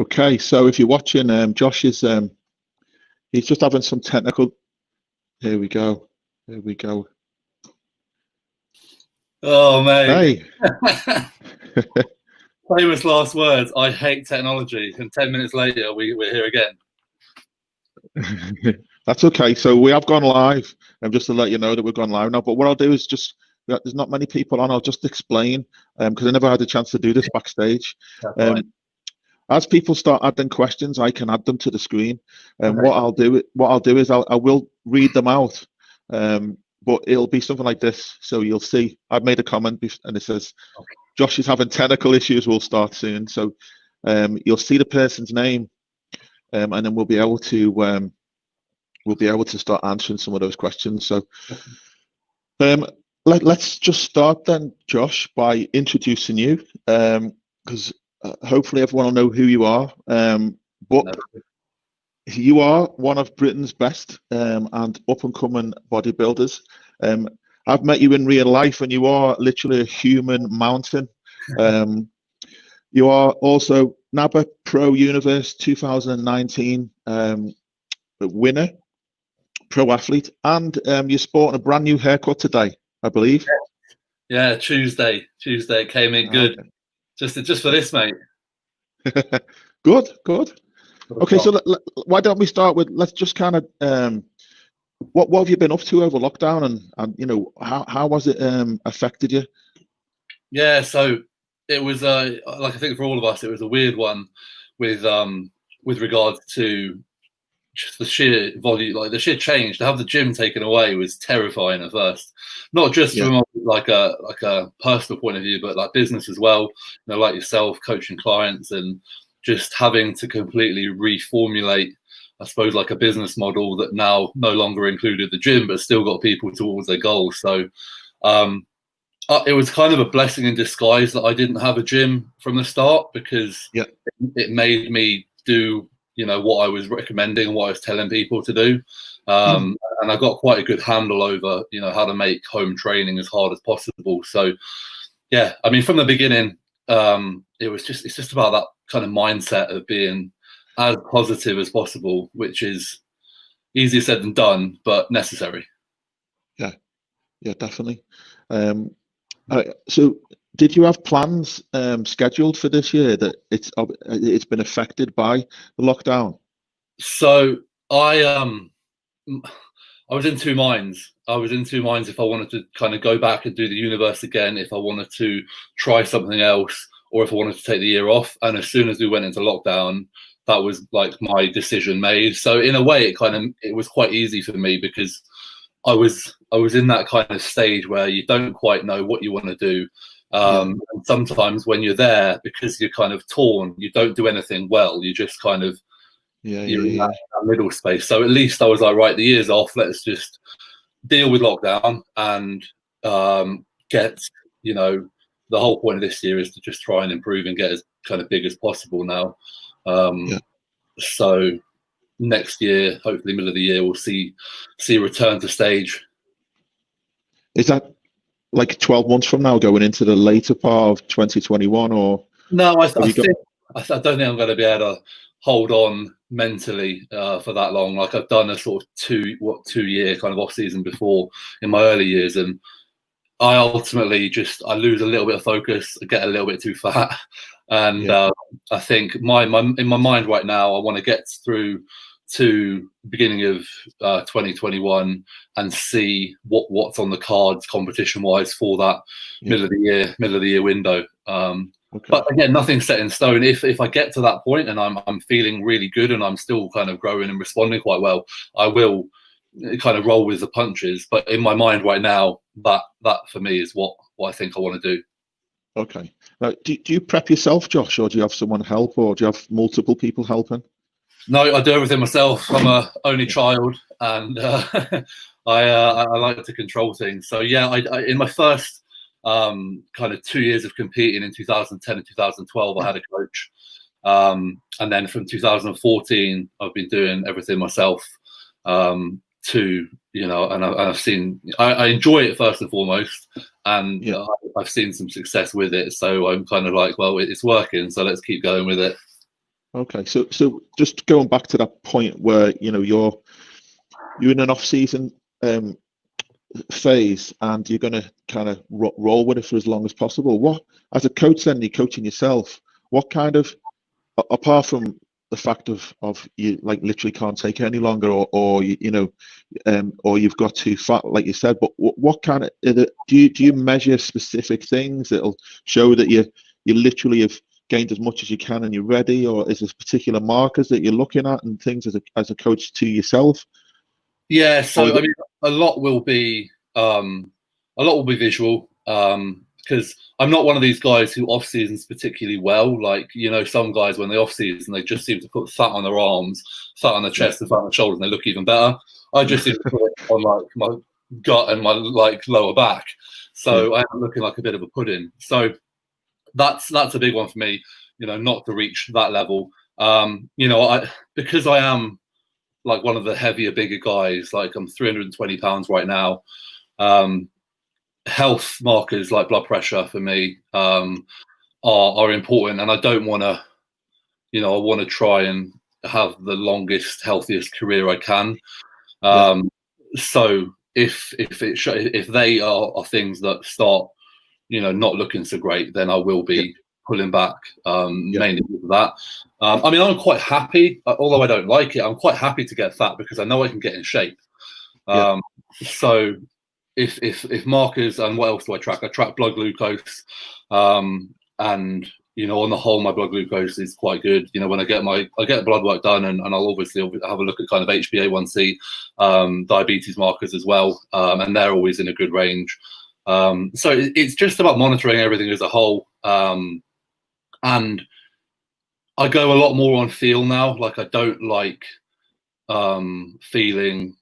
Okay, so if you're watching, Josh is he's just having some technical. Here we go. Here we go. Oh, mate. Hey. Famous last words. I hate technology. And 10 minutes later, we're here again. That's okay. So we have gone live, and just to let you know that we've gone live now. But what I'll do is just, there's not many people on. I'll just explain because I never had a chance to do this backstage. As people start adding questions, I can add them to the screen. And Okay. what I'll do is I will read them out. But it'll be something like this. So you'll see I've made a comment and it says, Josh is having technical issues. We'll start soon. So you'll see the person's name, and then we'll be able to start answering some of those questions. So let's just start then, Josh, by introducing you, because hopefully everyone will know who you are. But you are one of Britain's best and up-and-coming bodybuilders. I've met you in real life, and you are literally a human mountain. You are also NABA Pro Universe 2019 winner, pro athlete, and you're sporting a brand new haircut today, I believe. Yeah, Tuesday came in good. Okay. Just for this, mate. Good. Okay, so why don't we start with, let's just kind of what have you been up to over lockdown, and you know, how was it affected you? Yeah, so it was like, I think for all of us, it was a weird one with regards to just the sheer volume, like the sheer change. To have the gym taken away was terrifying at first, not just from like a personal point of view, but like business as well. You know, like yourself, coaching clients and just having to completely reformulate, I suppose, like a business model that now no longer included the gym, but still got people towards their goals. So it was kind of a blessing in disguise that I didn't have a gym from the start, because it made me do, you know, what I was recommending and what I was telling people to do. And I got quite a good handle over, you know, how to make home training as hard as possible. So, yeah, I mean, from the beginning, it's just about that kind of mindset of being as positive as possible, which is easier said than done, but necessary. Yeah, definitely. So did you have plans scheduled for this year that it's been affected by the lockdown? So I was in two minds. If I wanted to kind of go back and do the universe again, if I wanted to try something else, or if I wanted to take the year off. And as soon as we went into lockdown, that was like my decision made. So in a way, it was quite easy for me, because I was in that kind of stage where you don't quite know what you want to do. And sometimes when you're there, because you're kind of torn, you don't do anything well. You just kind of you're in that middle space. So at least I was like, right, the year's off. Let's just deal with lockdown and get, you know, the whole point of this year is to just try and improve and get as kind of big as possible now. So next year, hopefully middle of the year, we'll see a return to stage. Is that like 12 months from now, going into the later part of 2021, or? No, I don't think I'm going to be able to hold on mentally for that long. Like, I've done a sort of 2 year kind of off season before in my early years, and I ultimately I lose a little bit of focus, I get a little bit too fat, and I think in my mind right now, I want to get through to beginning of 2021 and see what's on the cards competition wise for that middle of the year window. But again, nothing's set in stone. If I get to that point and I'm feeling really good and I'm still kind of growing and responding quite well, I will kind of roll with the punches. But in my mind right now, that for me is what I think I want to do. Okay. Now, do you prep yourself, Josh, or do you have someone help, or do you have multiple people helping? No, I do everything myself. I'm a only child, and I like to control things. So yeah, I in my first kind of 2 years of competing in 2010 and 2012, I had a coach, and then from 2014, I've been doing everything myself. And I've seen I enjoy it first and foremost, and I've seen some success with it. So I'm kind of like, well, it's working, so let's keep going with it. Okay, so just going back to that point where you're in an off-season phase and you're going to kind of roll with it for as long as possible. What, as a coach, then you're coaching yourself. What kind of, apart from the fact of you like literally can't take it any longer, or or you've got too fat, like you said. But what kind of do you measure specific things that'll show that you literally have gained as much as you can and you're ready, or is there particular markers that you're looking at and things as a coach to yourself? Yeah, so I mean, a lot will be visual, because I'm not one of these guys who off seasons particularly well. Like, some guys when they off season, they just seem to put fat on their arms, fat on their chest, and fat on their shoulders, and they look even better. I just seem to put it on like my gut and my lower back, so I'm looking like a bit of a pudding. So that's a big one for me. Not to reach that level. Because I am like one of the heavier, bigger guys. Like, I'm 320 pounds right now. Health markers like blood pressure for me are important, and I don't want to. I want to try and have the longest, healthiest career I can. So if they are things that start, not looking so great, then I will be pulling back, mainly with that. I mean, I'm quite happy, although I don't like it. I'm quite happy to get fat because I know I can get in shape. So if markers, and what else do I track? I track blood glucose, and on the whole, my blood glucose is quite good. When I get blood work done, and I'll obviously have a look at kind of HbA1c, diabetes markers as well, and they're always in a good range. So it's just about monitoring everything as a whole, and I go a lot more on feel now. Like, I don't like feeling,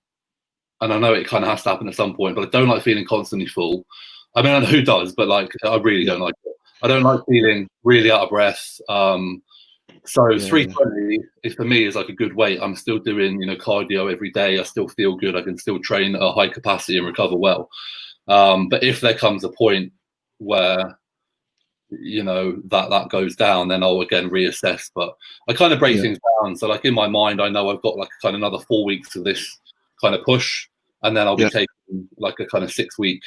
and I know it kind of has to happen at some point, but I don't like feeling constantly full. I mean, I know who does, but like, I really don't like it. I don't like feeling really out of breath. So 320 is, for me, is like a good weight. I'm still doing, cardio every day. I still feel good. I can still train at a high capacity and recover well. But if there comes a point where, that goes down, then I'll again reassess. But I kind of break things down. So like, in my mind, I know I've got like kind of another 4 weeks of this kind of push, and then I'll be taking like a kind of 6 week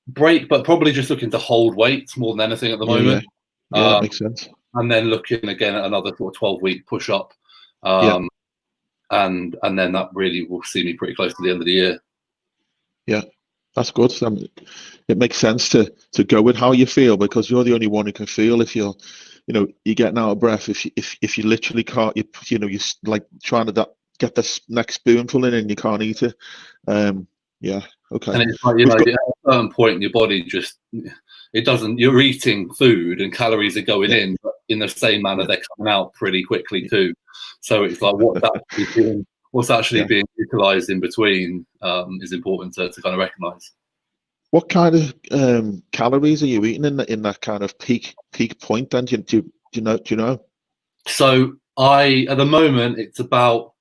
break, but probably just looking to hold weight more than anything at the moment. That makes sense. And then looking again at another sort of 12-week push up, and then that really will see me pretty close to the end of the year. Yeah, that's good. It makes sense to go with how you feel, because you're the only one who can feel if you're getting out of breath. If you literally can't, you're like trying to get this next spoonful in and you can't eat it. Okay. And it's like, at a certain point, your body just, it doesn't. You're eating food and calories are going in, but in the same manner they're coming out pretty quickly too. So it's like, what's actually being utilized in between is important to kind of recognize. What kind of calories are you eating in that kind of peak point? Then do you know? So at the moment, it's about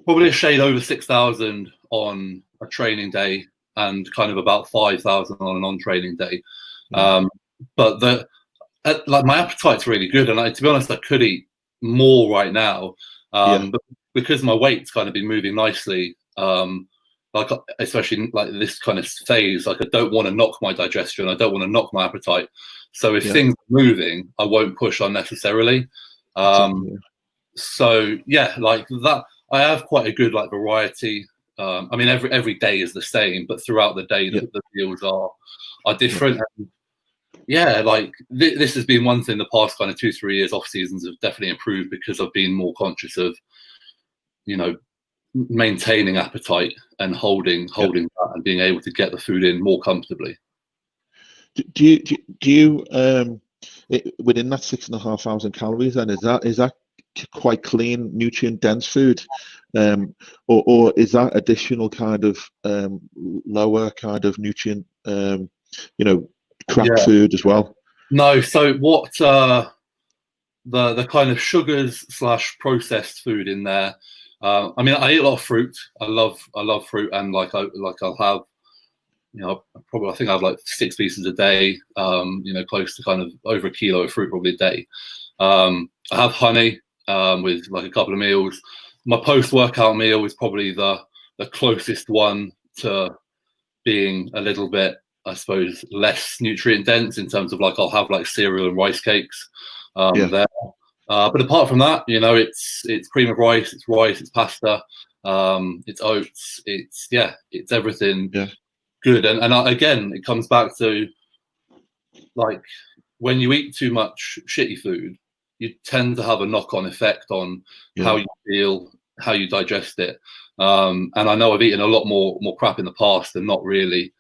probably a shade over 6,000 on a training day, and kind of about 5,000 on a non-training day. But like, my appetite's really good, and to be honest, I could eat more right now, but because my weight's kind of been moving nicely, like, especially like this kind of phase, like, I don't want to knock my digestion, I don't want to knock my appetite. So if things are moving, I won't push unnecessarily. So like that, I have quite a good like variety. I mean, every day is the same, but throughout the day, the meals are different. And like this has been one thing the past kind of 2-3 years off seasons have definitely improved, because I've been more conscious of, maintaining appetite and holding that, and being able to get the food in more comfortably. Do you within that 6,500 calories, then is that quite clean, nutrient dense food, or is that additional kind of lower kind of nutrient crap food as well? No. So what the kind of sugars / processed food in there, I mean, I eat a lot of fruit. I love fruit, and like I'll have, I think I have like 6 pieces a day, close to kind of over a kilo of fruit probably a day. I have honey with like a couple of meals. My post-workout meal is probably the closest one to being a little bit, I suppose, less nutrient dense in terms of like I'll have like cereal and rice cakes there. But apart from that, you know, it's cream of rice, it's pasta, it's oats, it's everything good. And again, it comes back to like when you eat too much shitty food, you tend to have a knock-on effect on how you feel, how you digest it. And I know I've eaten a lot more crap in the past and not really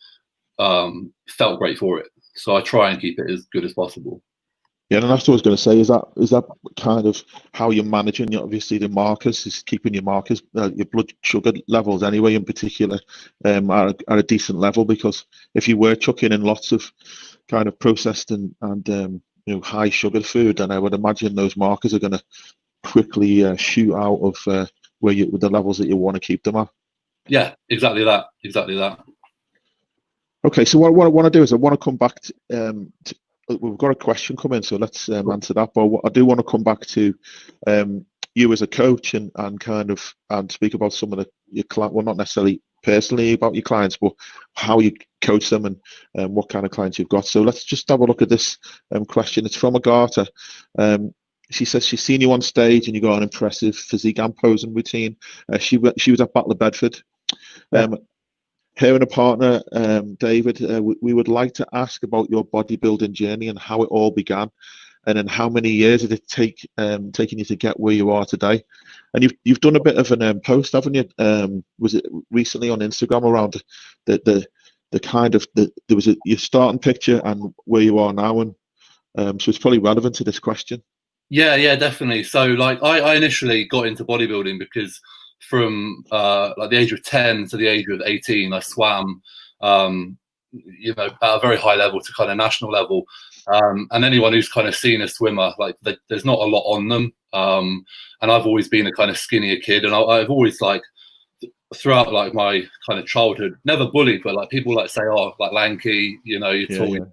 felt great for it. So I try and keep it as good as possible. Yeah, and that's what I was going to say. Is that kind of how you're managing? Obviously, the markers is keeping your markers, your blood sugar levels, anyway, in particular, at a decent level. Because if you were chucking in lots of kind of processed and you know, high sugar food, then I would imagine those markers are going to quickly shoot out of with the levels that you want to keep them at. Yeah, exactly that. Exactly that. Okay, so what I want to do is I want to come back to we've got a question coming, so let's answer that. But I do want to come back to you as a coach and speak about some of your clients. Well, not necessarily personally about your clients, but how you coach them and what kind of clients you've got. So let's just have a look at this question. It's from Agatha. She says she's seen you on stage and you got an impressive physique and posing routine. She was at Battle of Bedford. Her and a partner, David, we would like to ask about your bodybuilding journey and how it all began, and then how many years did it take taking you to get where you are today. And you've done a bit of an post, haven't you? Was it recently on Instagram around the kind of there was your starting picture and where you are now, and so it's probably relevant to this question. Yeah, definitely. So like I initially got into bodybuilding because from like the age of 10 to the age of 18, I swam, you know, at a very high level to kind of national level. And anyone who's kind of seen a swimmer, like there's not a lot on them. And I've always been a kind of skinnier kid, and I've always like throughout like my kind of childhood, never bullied, but like people like say, oh, like lanky, you know, you're tall.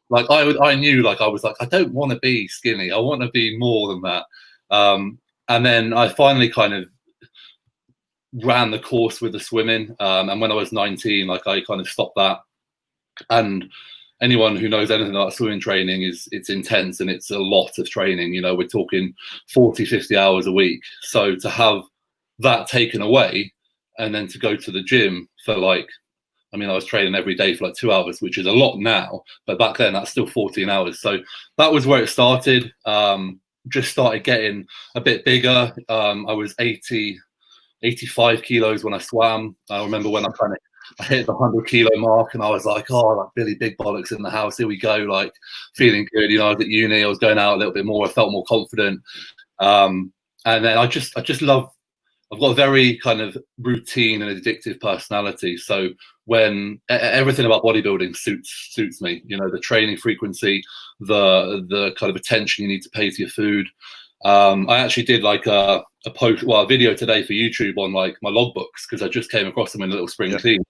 Like I knew, like I was like, I don't want to be skinny. I want to be more than that. And then I finally kind of ran the course with the swimming. And when I was 19, like I kind of stopped that. And anyone who knows anything about swimming training it's intense and it's a lot of training. You know, we're talking 40, 50 hours a week. So to have that taken away and then to go to the gym for like, I mean, I was training every day for like 2 hours, which is a lot now, but back then that's still 14 hours. So that was where it started. Just started getting a bit bigger. I was 85 kilos when I swam. I remember when I hit the 100 kilo mark and I was like, oh, like Billy Big Bollocks in the house. Here we go. Like feeling good. You know, I was at uni. I was going out a little bit more. I felt more confident. And then I just love, I've got a very kind of routine and addictive personality. So when everything about bodybuilding suits me, you know, the training frequency, the kind of attention you need to pay to your food. I actually did like a video today for YouTube on like my logbooks because I just came across them in a little spring clean.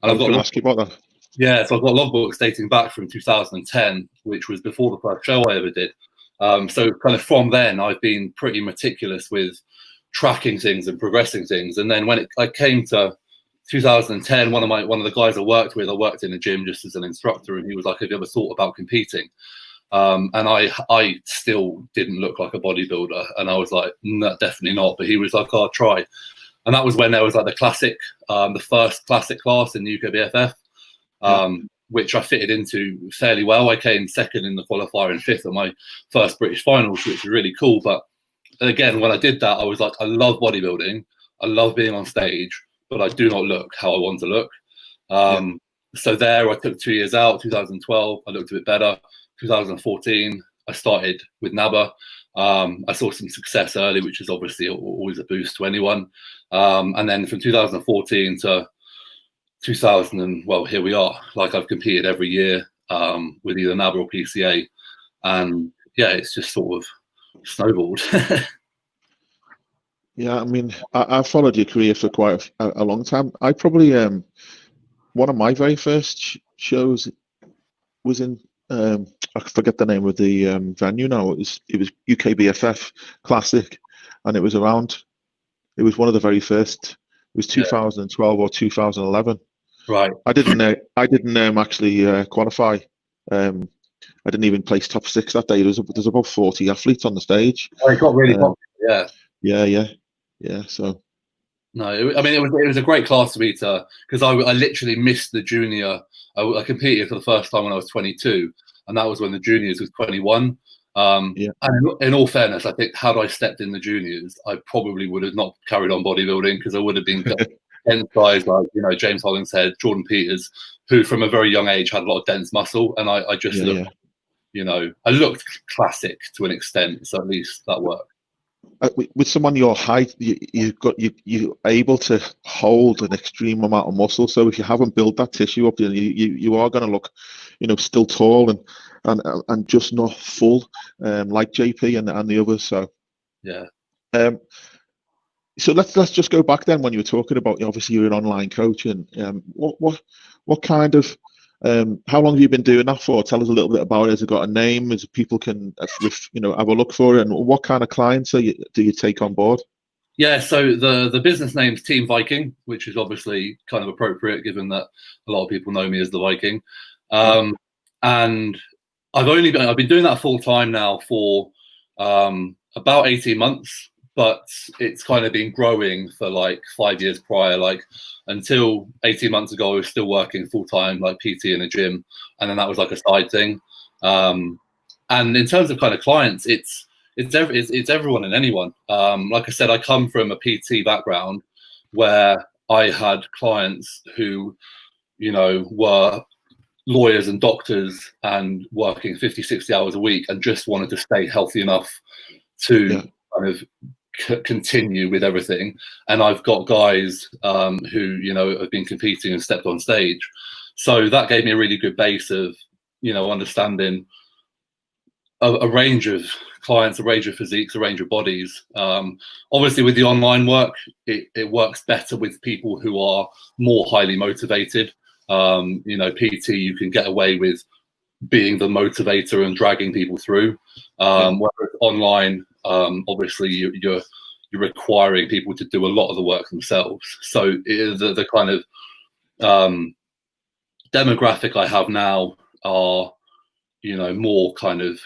And I've got to ask you about that. Yeah, so I've got logbooks dating back from 2010, which was before the first show I ever did. So kind of from then, I've been pretty meticulous with tracking things and progressing things. And then when I came to 2010, one of the guys I worked in a gym just as an instructor, and he was like, "Have you ever thought about competing?" And I still didn't look like a bodybuilder, and I was like, "No, definitely not." But he was like, "I'll try." And that was when there was like the first classic class in the UK BFF, which I fitted into fairly well. I came second in the qualifier and fifth at my first British finals, which was really cool. But again, when I did that, I was like, I love bodybuilding. I love being on stage, but I do not look how I want to look. So there, I took 2 years out. 2012, I looked a bit better. 2014, I started with NABA. I saw some success early, which is obviously always a boost to anyone. And then from 2014 to 2000, and well, here we are. Like I've competed every year with either NABA or PCA, and yeah, it's just sort of snowballed. Yeah, I mean, I followed your career for quite a long time. I probably one of my very first shows was in I forget the name of the venue now. It was UKBFF Classic, and it was around. It was one of the very first. It was 2012 or 2011. Right. I didn't actually qualify. I didn't even place top 6 that day. There's about 40 athletes on the stage. Oh, it got really popular. Yeah. So. No, I mean, it was a great class to be to, because I literally missed the junior. I competed for the first time when I was 22, and that was when the juniors was 21. And in all fairness, I think had I stepped in the juniors, I probably would have not carried on bodybuilding, because I would have been dense guys like, you know, James Hollingshead, Jordan Peters, who from a very young age had a lot of dense muscle, and I just looked, you know, I looked classic to an extent, so at least that worked. With someone your height, you're able to hold an extreme amount of muscle. So if you haven't built that tissue up, you are going to look, you know, still tall and just not full, like JP and the others. So yeah. So let's just go back then when you were talking about, obviously you're an online coach, and what kind of how long have you been doing that for? Tell us a little bit about it. Has it got a name? As people can, you know, have a look for it? And what kind of clients do you take on board? Yeah, so the business name's Team Viking, which is obviously kind of appropriate given that a lot of people know me as the Viking. And I've been doing that full time now for about 18 months, but it's kind of been growing for like 5 years prior. Like until 18 months ago, I was still working full time, like PT in a gym, and then that was like a side thing. And in terms of kind of clients, it's everyone and anyone. Like I said, I come from a PT background where I had clients who, you know, were lawyers and doctors and working 50, 60 hours a week and just wanted to stay healthy enough to kind of continue with everything. And I've got guys who, you know, have been competing and stepped on stage. So that gave me a really good base of, you know, understanding a range of clients, a range of physiques, a range of bodies. Obviously with the online work, it works better with people who are more highly motivated. You know, PT, you can get away with being the motivator and dragging people through. Whereas online, obviously you're requiring people to do a lot of the work themselves. So the kind of demographic I have now are, you know, more kind of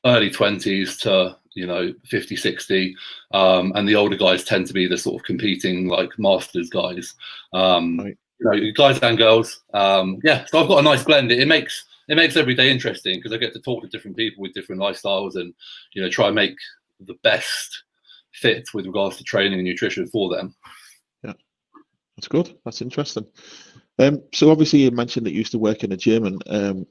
early 20s to, you know, 50, 60. And the older guys tend to be the sort of competing like masters guys. You know, guys and girls. Yeah, so I've got a nice blend. It makes every day interesting because I get to talk to different people with different lifestyles and, you know, try and make the best fit with regards to training and nutrition for them. Yeah, that's good. That's interesting. So obviously you mentioned that you used to work in a gym, and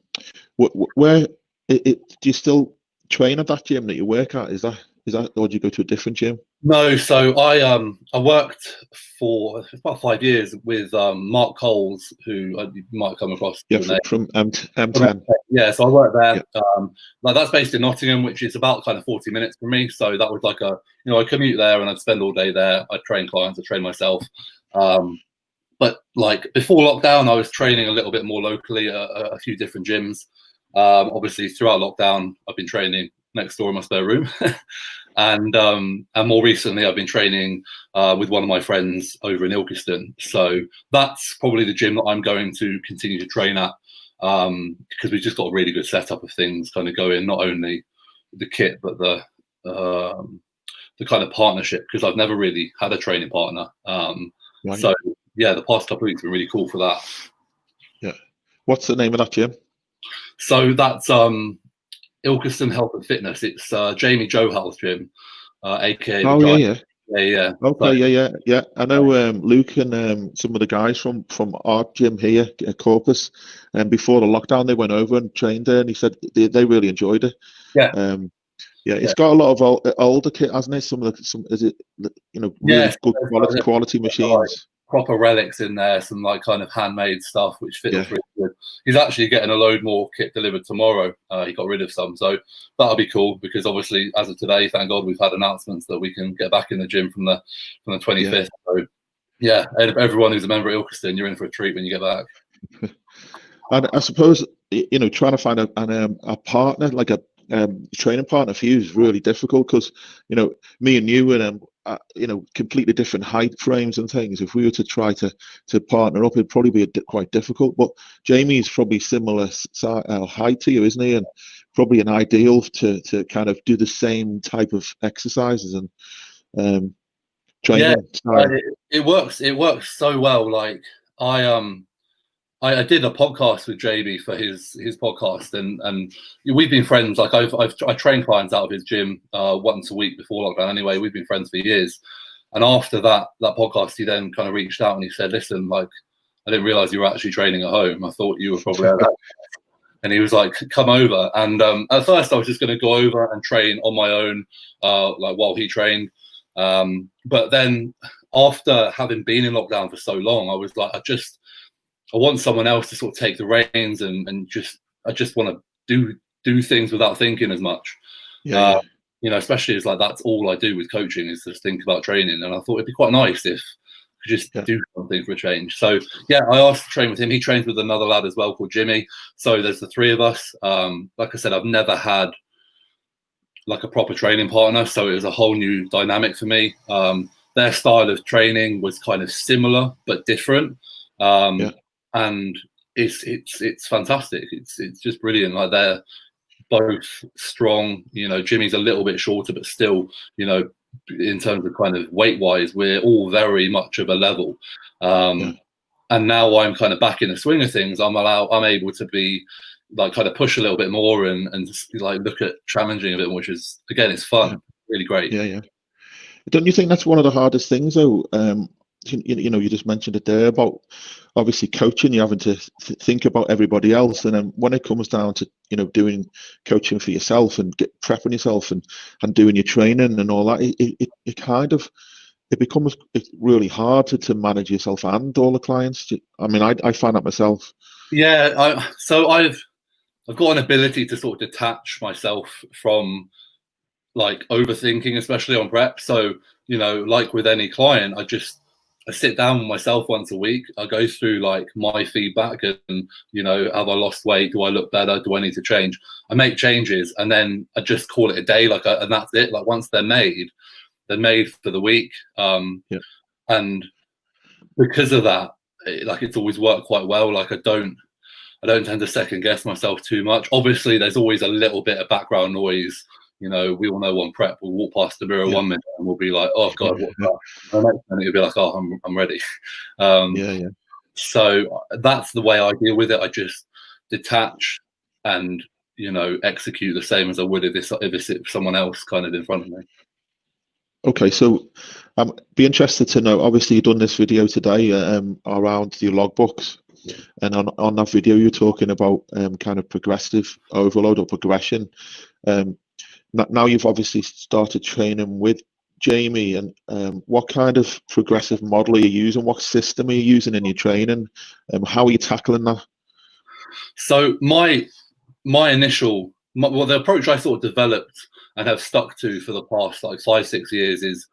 where do you still train at that gym that you work at? Is that, or do you go to a different gym? No, so I worked for about 5 years with Mark Coles, who you might come across. Yeah, from M10. Yeah, so I worked there. Yeah. Like that's based in Nottingham, which is about kind of 40 minutes from me. So that was like a, you know, I commute there and I'd spend all day there. I'd train clients, I'd train myself. But like before lockdown, I was training a little bit more locally at a few different gyms. Obviously throughout lockdown, I've been training next door in my spare room. And more recently, I've been training with one of my friends over in Ilkeston. So that's probably the gym that I'm going to continue to train at, because we've just got a really good setup of things kind of going, not only the kit, but the kind of partnership, because I've never really had a training partner. Right. So yeah, the past couple of weeks have been really cool for that. Yeah. What's the name of that gym? So that's Ilkeston Health and Fitness. It's Jamie Johal's gym, aka. Oh yeah. Okay, so, yeah. I know Luke and some of the guys from our gym here at Corpus, and before the lockdown they went over and trained there, and he said they really enjoyed it. Yeah. It's got a lot of older kit, hasn't it? Is it, you know, really good quality machines. Proper relics in there, some like kind of handmade stuff which fits really good. He's actually getting a load more kit delivered tomorrow. He got rid of some, so that'll be cool, because obviously as of today, thank God, we've had announcements that we can get back in the gym from the 25th. So yeah, everyone who's a member at Ilkeston, you're in for a treat when you get back. And I suppose you know, trying to find a partner, like a training partner for you is really difficult because, you know, me and you and you know, completely different height frames and things. If we were to try to partner up, it'd probably be quite difficult. But Jamie's probably similar height to you, isn't he? And probably an ideal to kind of do the same type of exercises and training. Yeah, it works. It works so well. Like I did a podcast with JB for his podcast, and we've been friends. Like I train clients out of his gym once a week before lockdown. Anyway, we've been friends for years. And after that podcast, he then kind of reached out and he said, "Listen, like I didn't realize you were actually training at home. I thought you were probably at that." And he was like, "Come over." And at first, I was just going to go over and train on my own, like while he trained. But then, after having been in lockdown for so long, I was like, I want someone else to sort of take the reins and I just want to do things without thinking as much. Yeah. You know, especially as like that's all I do with coaching is just think about training. And I thought it'd be quite nice if I could just do something for a change. So yeah, I asked to train with him. He trains with another lad as well called Jimmy. So there's the three of us. Like I said, I've never had like a proper training partner, so it was a whole new dynamic for me. Their style of training was kind of similar but different. And it's fantastic. It's just brilliant. Like they're both strong. You know, Jimmy's a little bit shorter, but still, you know, in terms of kind of weight wise, we're all very much of a level. And now I'm kind of back in the swing of things. I'm able to be like kind of push a little bit more and just, like look at challenging a bit, which is again, it's fun, really great. Yeah. Don't you think that's one of the hardest things though? You know, you just mentioned it there about obviously coaching. You're having to think about everybody else, and then when it comes down to, you know, doing coaching for yourself and prepping yourself and doing your training and all that, it kind of becomes really hard to manage yourself and all the clients. I mean, I find that myself. Yeah, so I've got an ability to sort of detach myself from like overthinking, especially on prep. So, you know, like with any client, I sit down with myself once a week. I go through like my feedback and, you know, have I lost weight? Do I look better? Do I need to change? I make changes and then I just call it a day. And that's it. Like once they're made for the week. And because of that, it's always worked quite well. Like I don't tend to second guess myself too much. Obviously, there's always a little bit of background noise. You know, we all know on prep, we'll walk past the mirror 1 minute and we'll be like, "Oh God, what's that?" And the next minute you'll be like, "Oh, I'm ready." So that's the way I deal with it. I just detach and, you know, execute the same as I would if it's someone else kind of in front of me. Okay, so be interested to know. Obviously, you've done this video today around your logbooks, and on that video, you're talking about kind of progressive overload or progression. Now you've obviously started training with Jamie, and what kind of progressive model are you using? What system are you using in your training? How are you tackling that? So the approach I sort of developed and have stuck to for the past like 5-6 years is,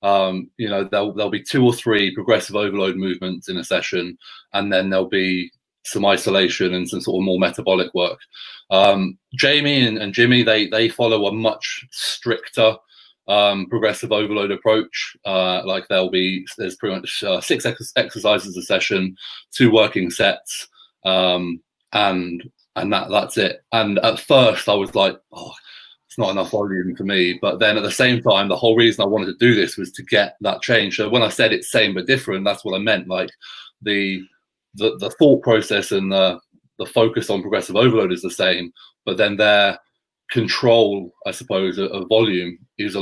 you know, there'll be 2 or 3 progressive overload movements in a session, and then there'll be some isolation and some sort of more metabolic work. Jamie and Jimmy, they follow a much stricter progressive overload approach. Like there's pretty much 6 exercises a session, 2 working sets, and that's it. And at first I was like, oh, it's not enough volume for me. But then at the same time, the whole reason I wanted to do this was to get that change. So when I said it's same but different, that's what I meant. Like the thought process and the focus on progressive overload is the same, but then their control, I suppose, of volume is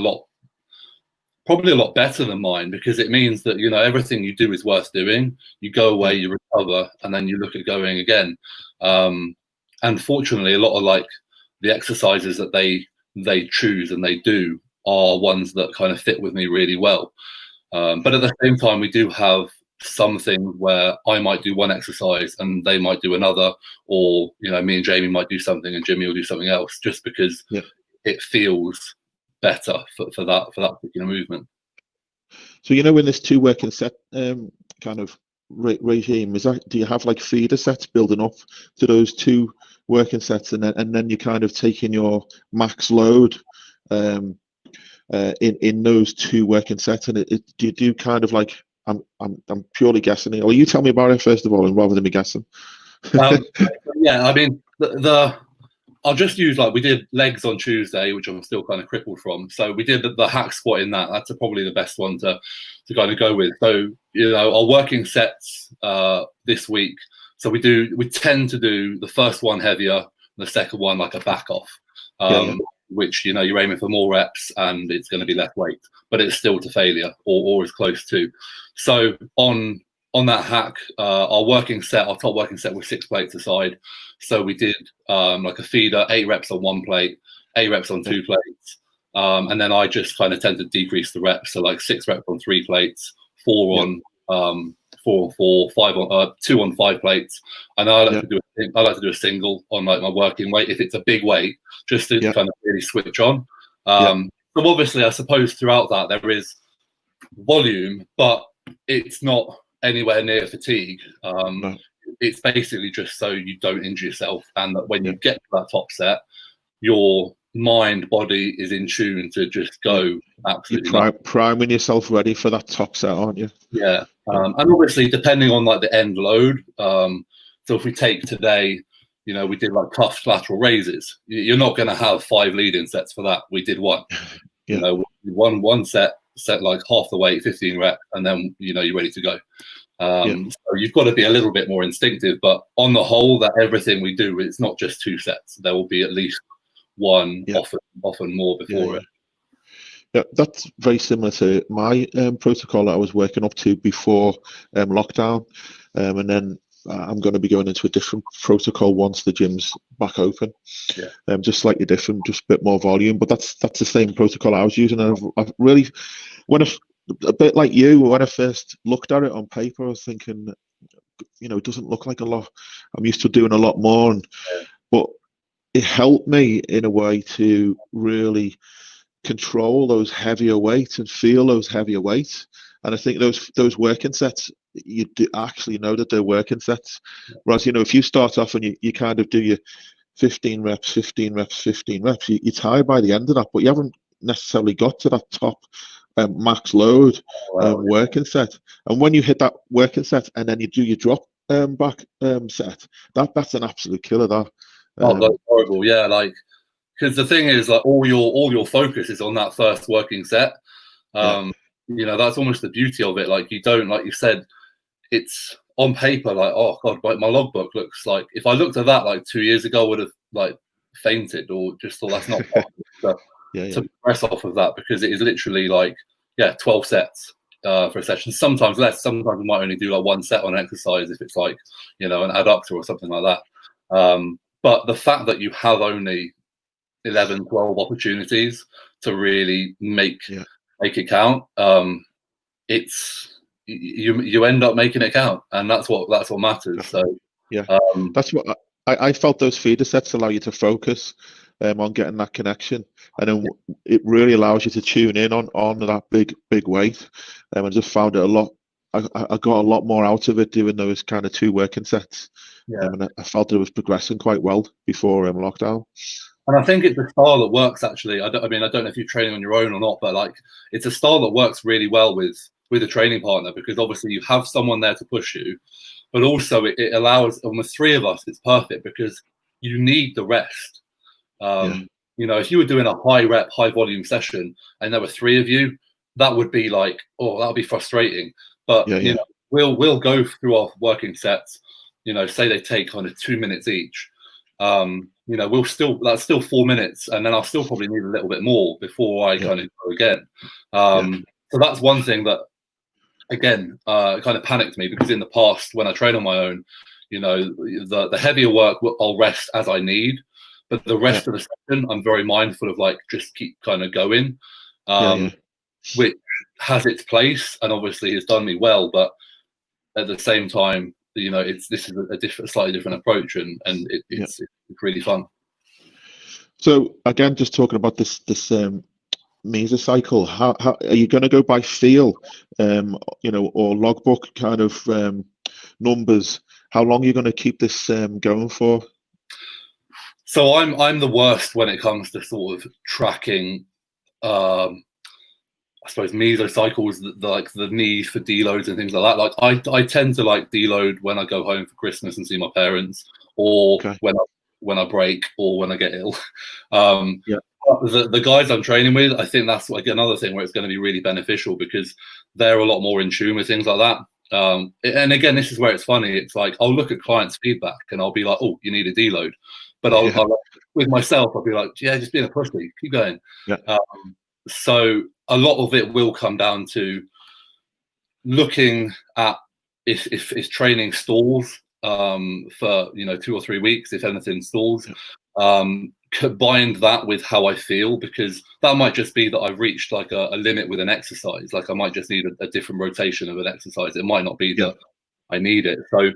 probably a lot better than mine, because it means that, you know, everything you do is worth doing. You go away, you recover, and then you look at going again. And fortunately, a lot of like the exercises that they choose and they do are ones that kind of fit with me really well. But at the same time, we do have some things where I might do one exercise and they might do another, or, you know, me and Jamie might do something and Jimmy will do something else, just because it feels better for that particular movement. So, you know, in this 2 working set kind of regime, do you have like feeder sets building up to those 2 working sets, and then you're kind of taking your max load in those 2 working sets, and do you do kind of like, I'm purely guessing here. Well, you tell me about it first of all, and rather than me guessing. Yeah, I mean I'll just use, like, we did legs on Tuesday, which I'm still kind of crippled from. So we did the hack squat in that. That's probably the best one to kind of go with. So, you know, our working sets this week. So we tend to do the first one heavier, the second one like a back off, which, you know, you're aiming for more reps and it's going to be less weight, but it's still to failure or as close to. So on that hack, our top working set was 6 plates aside. So we did like a feeder, 8 reps on 1 plate, 8 reps on 2 plates. And then I just kind of tend to decrease the reps. So like 6 reps on 3 plates, 4 on 4 on 4, 5 on 2 on 5 plates. And I like to do a single on like my working weight if it's a big weight, just to kind of really switch on. So obviously, I suppose throughout that there is volume, but it's not anywhere near fatigue. It's basically just so you don't injure yourself, and that when you get to that top set, your mind, body is in tune to just go absolutely. You're priming yourself ready for that top set, aren't you? Yeah, and obviously depending on like the end load. So if we take today, you know, we did like tough lateral raises. You're not going to have 5 lead-in sets for that. We did 1. You know, one set like half the weight, 15 reps, and then, you know, you're ready to go. So you've got to be a little bit more instinctive, but on the whole, that everything we do, it's not just 2 sets. There will be at least 1, often more before it. Yeah, that's very similar to my protocol that I was working up to before lockdown, and then I'm going to be going into a different protocol once the gym's back open. Just slightly different, just a bit more volume, but that's the same protocol I was using. And I've really, a bit like you, when I first looked at it on paper, I was thinking, you know, it doesn't look like a lot. I'm used to doing a lot more, but it helped me in a way to really control those heavier weights and feel those heavier weights. And I think those working sets, you do actually know that they're working sets. Whereas, you know, if you start off and you kind of do your 15 reps, 15 reps, 15 reps, you're tired by the end of that, but you haven't necessarily got to that top max load working set. And when you hit that working set and then you do your drop back set, that's an absolute killer. That's horrible. Yeah, like, because the thing is, like, all your focus is on that first working set. You know, that's almost the beauty of it. Like, you don't, like you said, it's on paper like, oh god, my logbook looks like, if I looked at that like 2 years ago, I would have like fainted or just thought that's not possible to progress off of that, because it is literally like 12 sets for a session, sometimes less. Sometimes we might only do like 1 set on an exercise if it's like, you know, an adductor or something like that. But the fact that you have only 11, 12 opportunities to really make it count, it's you end up making it count, and that's what matters. So that's what I felt. Those feeder sets allow you to focus on getting that connection, and then it really allows you to tune in on that big weight. I just found it a lot. I got a lot more out of it doing those kind of 2 working sets, and I felt it was progressing quite well before lockdown. And I think it's a style that works, actually. I don't know if you're training on your own or not, but like, it's a style that works really well with a training partner, because obviously you have someone there to push you, but also it allows, almost 3 of us, it's perfect because you need the rest. You know, if you were doing a high rep, high volume session and there were 3 of you, that would be like, oh, that would be frustrating. But you know, we'll go through our working sets, you know, say they take kind of 2 minutes each. You know, that's still 4 minutes, and then I'll still probably need a little bit more before I kind of go again. So that's one thing that, again, kind of panicked me, because in the past when I train on my own, you know, the heavier work I'll rest as I need, but the rest of the session I'm very mindful of, like, just keep kind of going, which has its place and obviously has done me well, but at the same time, you know, this is a slightly different approach, and it's really fun. So again, just talking about this mesocycle, how are you going to go by feel, you know, or logbook kind of numbers? How long are you going to keep this going for? So I'm the worst when it comes to sort of tracking. I suppose mesocycles, like the need for deloads and things like that. Like I tend to like deload when I go home for Christmas and see my parents, or when I break, or when I get ill. The guys I'm training with, I think that's like another thing where it's going to be really beneficial because they're a lot more in tune with things like that. And again, this is where it's funny. It's like I'll look at clients' feedback and I'll be like, "Oh, you need a deload," but I'll with myself, I'll be like, "Yeah, just being a pussy, keep going." So a lot of it will come down to looking at if training stalls for 2 or 3 weeks, if anything stalls. Combine that with how I feel, because that might just be that I've reached like a limit with an exercise. Like I might just need a different rotation of an exercise. It might not be that I need it. So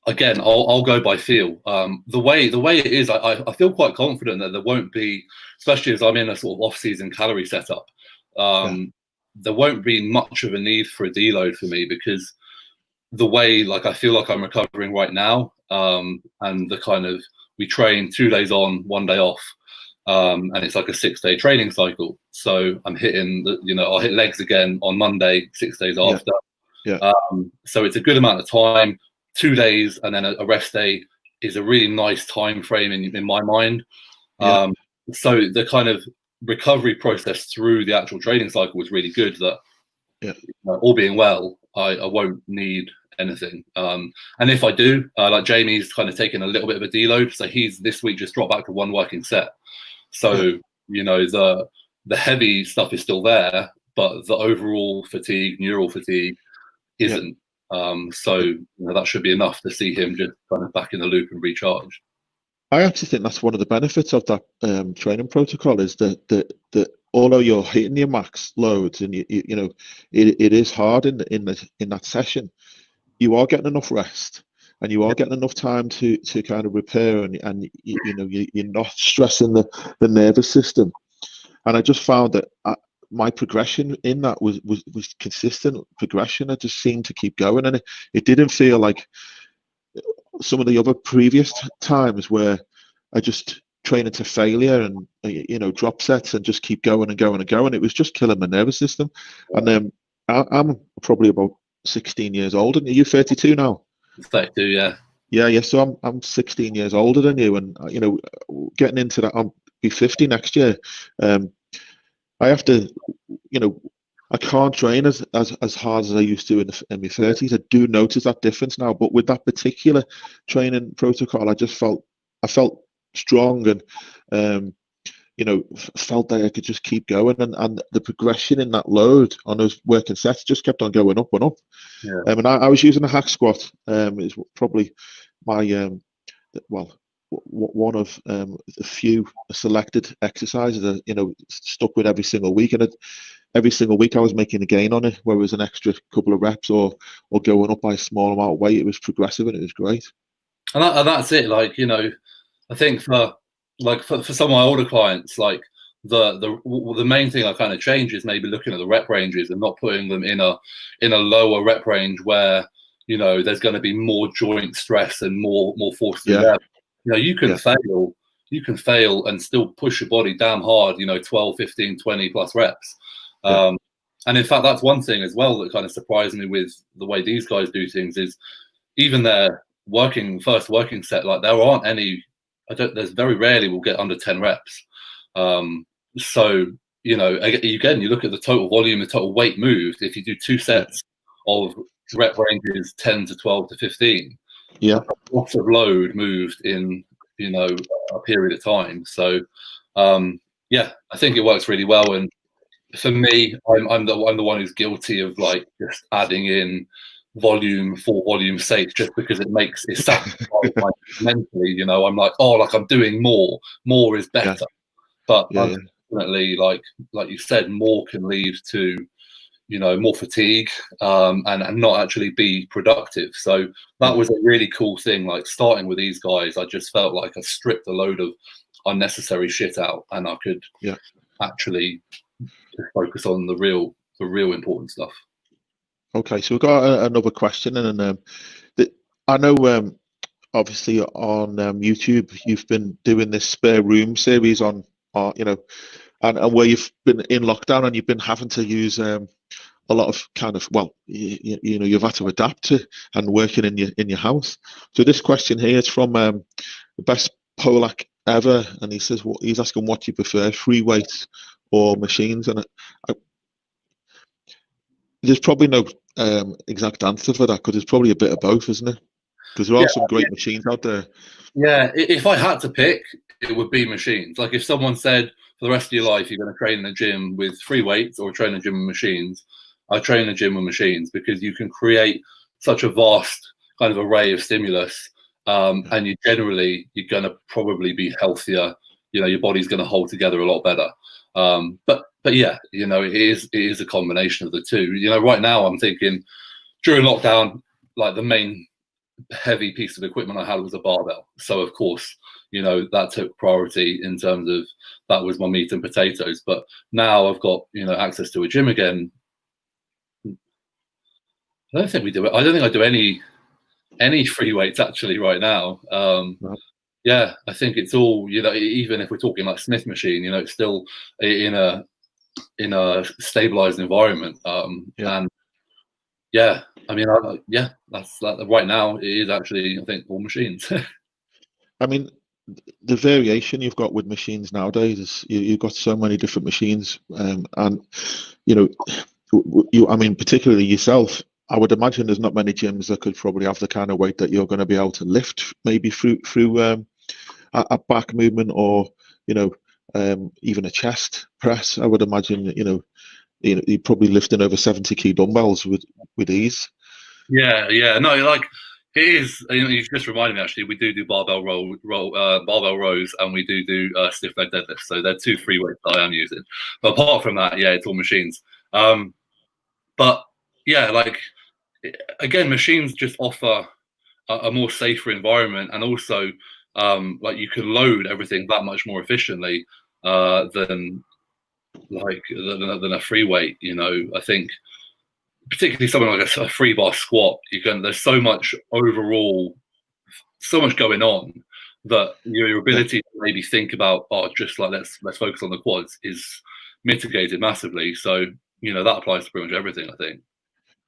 again, I'll go by feel. The way it is, I feel quite confident that there won't be, especially as I'm in a sort of off-season calorie setup, there won't be much of a need for a deload for me, because the way like I feel like I'm recovering right now, and the kind of, we train 2 days on, 1 day off, and it's like a 6-day training cycle. So I'm hitting I'll hit legs again on Monday, 6 days after. So it's a good amount of time. 2 days and then a rest day is a really nice time frame in my mind. So the kind of recovery process through the actual training cycle was really good, that all being well, I won't need anything. And if I do, like Jamie's kind of taken a little bit of a deload, so he's this week just dropped back to 1 working set. So the heavy stuff is still there, but the overall fatigue, neural fatigue, isn't. So that should be enough to see him just kind of back in the loop and recharge. I actually think that's one of the benefits of that training protocol, is that although you're hitting your max loads and it is hard in that session, you are getting enough rest and you are getting enough time to kind of repair, and you're not stressing the nervous system. And I just found that my progression in that was consistent progression. I just seemed to keep going, and it didn't feel like some of the other previous times where I just train into failure and drop sets and just keep going and going and going. It was just killing my nervous system. And I'm probably about 16 years old, and are you 32 now? 32, yeah. Yeah. So I'm 16 years older than you, and getting into that, I'll be 50 next year. I have to, I can't train as hard as I used to in my 30s. I do notice that difference now, but with that particular training protocol, I felt strong and felt that I could just keep going, and the progression in that load on those working sets just kept on going up and up. And I was using a hack squat. It's probably my one of a few selected exercises that stuck with every single week, and every single week I was making a gain on it, whether it was an extra couple of reps or going up by a small amount of weight. It was progressive and it was great. And that's it. Like I think for some of my older clients, like the main thing I kind of change is maybe looking at the rep ranges and not putting them in a lower rep range where there's going to be more joint stress and more force to the you can fail. You can fail and still push your body damn hard, 12, 15, 20 plus reps. And in fact, that's one thing as well that kind of surprised me with the way these guys do things, is even their first working set, like there aren't any, there's very rarely we'll get under 10 reps. So, again, you look at the total volume, the total weight moved. If you do 2 sets of rep ranges 10 to 12 to 15, lots of load moved in a period of time. So I think it works really well. And for me, I'm the one who's guilty of like just adding in volume for volume's sake, just because it makes it satisfying mentally. I'm like, I'm doing more is better. But unfortunately, like you said, more can lead to more fatigue and not actually be productive. So that was a really cool thing. Like starting with these guys, I just felt like I stripped a load of unnecessary shit out, and I could actually focus on the real important stuff. Okay, so we've got another question, and I know obviously on YouTube, you've been doing this spare room series on, and where you've been in lockdown and you've been having to use a lot of kind of, well, you've had to adapt to and working in your house. So this question here is from the best Polak ever, and he says he's asking what you prefer, free weights or machines, and there's probably no exact answer for that, because it's probably a bit of both, isn't it? Because there are some great machines out there. Yeah, if I had to pick, it would be machines. Like if someone said for the rest of your life you're going to train in a gym with free weights or train in a gym with machines, I train in a gym with machines, because you can create such a vast kind of array of stimulus, and you're going to probably be healthier. Your body's going to hold together a lot better. But yeah, it is a combination of the two. Right now I'm thinking during lockdown, like the main heavy piece of equipment I had was a barbell. So of course, that took priority in terms of that was my meat and potatoes. But now I've got, access to a gym again. I don't think we do it. I don't think I do any free weights actually right now. Right. Yeah, I think it's all, even if we're talking like Smith machine, it's still in a stabilized environment. And yeah, I mean, that's right now it is actually, I think, all machines. I mean, the variation you've got with machines nowadays is you've got so many different machines, and I mean, particularly yourself, I would imagine there's not many gyms that could probably have the kind of weight that you're going to be able to lift, maybe through a back movement, or even a chest press. I would imagine you're probably lifting over 70 kg dumbbells with ease. Yeah, no, like it is. You just reminded me. Actually, we do barbell barbell rows, and we do stiff leg deadlifts. So they're two free weights that I am using. But apart from that, yeah, it's all machines. But yeah, like again, machines just offer a more safer environment, and also like you can load everything that much more efficiently than a free weight. I think particularly something like a free bar squat, there's so much going on that your ability to maybe think about, just like let's focus on the quads is mitigated massively. So that applies to pretty much everything, I think.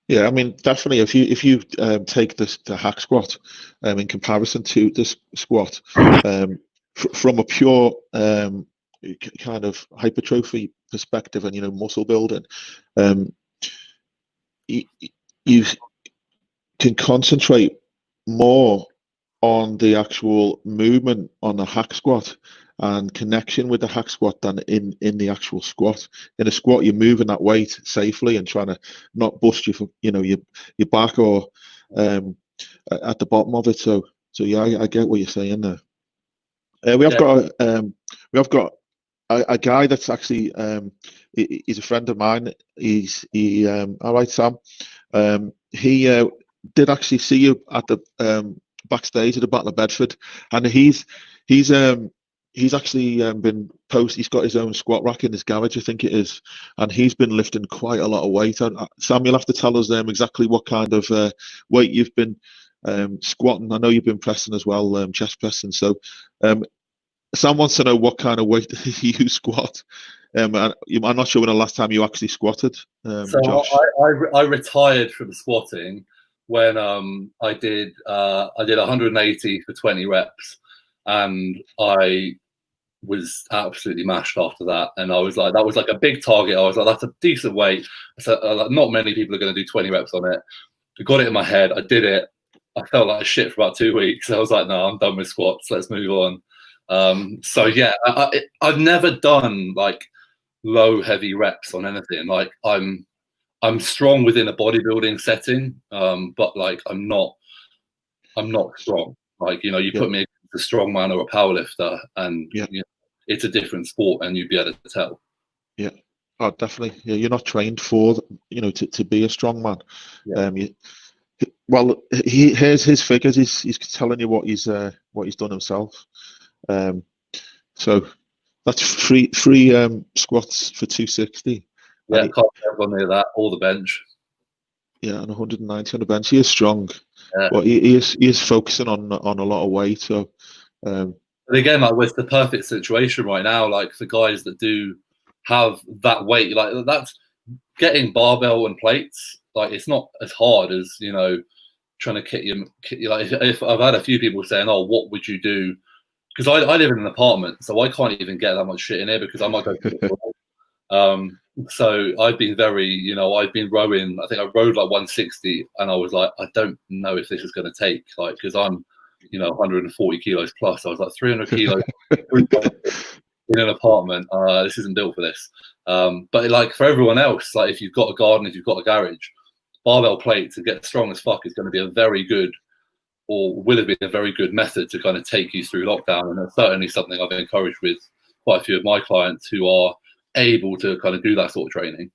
Yeah, I mean, definitely. If you take the hack squat in comparison to this squat, from a pure kind of hypertrophy perspective and muscle building, you can concentrate more on the actual movement on the hack squat and connection with the hack squat than in the actual squat. In a squat, you're moving that weight safely and trying to not bust your back or at the bottom of it. So yeah, I get what you're saying there. We have got a guy that's actually he's a friend of mine. All right, Sam. He did actually see you at the backstage at the Battle of Bedford, and he's actually he's got his own squat rack in his garage, I think it is, and he's been lifting quite a lot of weight. Sam, you'll have to tell us exactly what kind of weight you've been squatting. I know you've been pressing as well, chest pressing. So Sam wants to know what kind of weight you squat. I'm not sure when the last time you actually squatted. So Josh. I retired from squatting when I did 180 for 20 reps, and I was absolutely mashed after that. And I was like, that was like a big target. I was like, that's a decent weight. So not many people are going to do 20 reps on it. I got it in my head. I did it. I felt like shit for about 2 weeks. I was like, no, I'm done with squats. Let's move on. So yeah, I've never done like low heavy reps on anything. Like I'm strong within a bodybuilding setting, but like I'm not strong. Like you put me against a strong man or a powerlifter, and it's a different sport, and you'd be able to tell. Yeah, oh, definitely. Yeah, you're not trained for to be a strong man. Yeah. Well, here's his figures. He's telling you what he's done himself. So that's three squats for 260. Yeah, can't have on near that or the bench. Yeah, and 190 on the bench. He is strong, Yeah. but he is focusing on a lot of weight. So, but again, like it's the perfect situation right now. Like for guys that do have that weight, like that's getting barbell and plates. Like it's not as hard as trying to kit you. Like if I've had a few people saying, "Oh, what would you do?" Because I live in an apartment, so I can't even get that much shit in here because I might go. So I've been I've been rowing. I think I rowed like 160, and I was like, I don't know if this is going to take, like, because I'm, 140 kilos plus. I was like 300 kilos in an apartment. This isn't built for this. But like for everyone else, like if you've got a garden, if you've got a garage, barbell plates and get strong as fuck is going to be a very good, or will have been a very good method to kind of take you through lockdown. And it's certainly something I've encouraged with quite a few of my clients who are able to kind of do that sort of training.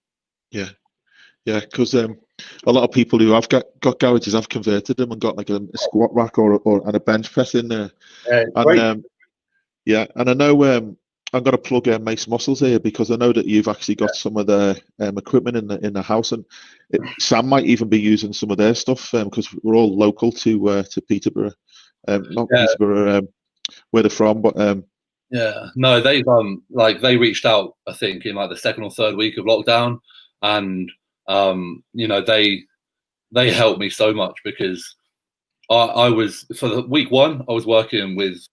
Yeah, because a lot of people who have got garages have converted them and got like a squat rack or and a bench press in there. And and I know I'm going to plug Mace Muscles here because I know that you've actually got some of the equipment in the house, and Sam might even be using some of their stuff because we're all local to Peterborough, not Peterborough, where they're from, but no, they've they reached out, I think, in like the second or third week of lockdown, and they helped me so much because I was, for the week 1 I was working with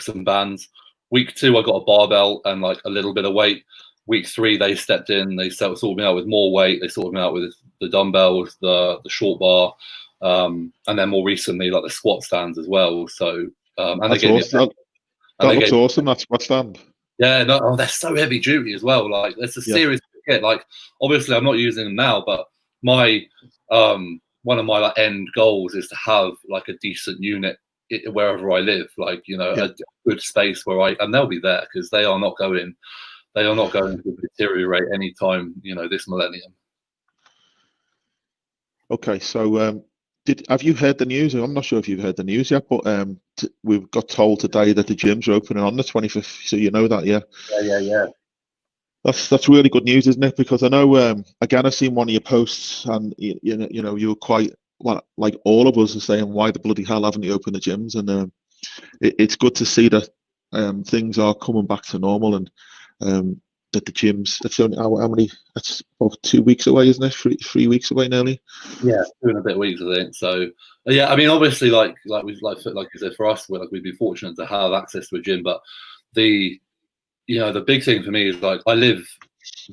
some bands. Week 2 I got a barbell and like a little bit of weight. Week 3 they stepped in, they sorted me out with more weight, they sorted me out with the dumbbells, the short bar, and then more recently like the squat stands as well. So and that's they gave awesome. That looks awesome. That squat stand. Yeah, no, they're so heavy duty as well. Like it's a serious kit. Like obviously I'm not using them now, but my one of my like end goals is to have like a decent unit wherever I live, like a good space where and they'll be there because they are not going to deteriorate anytime this millennium. Okay, so have you heard the news? I'm not sure if you've heard the news yet, but we've got told today that the gyms are opening on the 25th. So you know that, yeah. Yeah. That's really good news, isn't it? Because I know again I've seen one of your posts, and you were quite like all of us are saying, why the bloody hell haven't you opened the gyms? And it's good to see that things are coming back to normal, and that the gyms. That's only how many? That's about 2 weeks away, isn't it? 3 weeks away nearly. Yeah, 2 and a bit weeks, I think. So yeah, I mean, obviously, like you said, for us, we've been fortunate to have access to a gym, but the big thing for me is like I live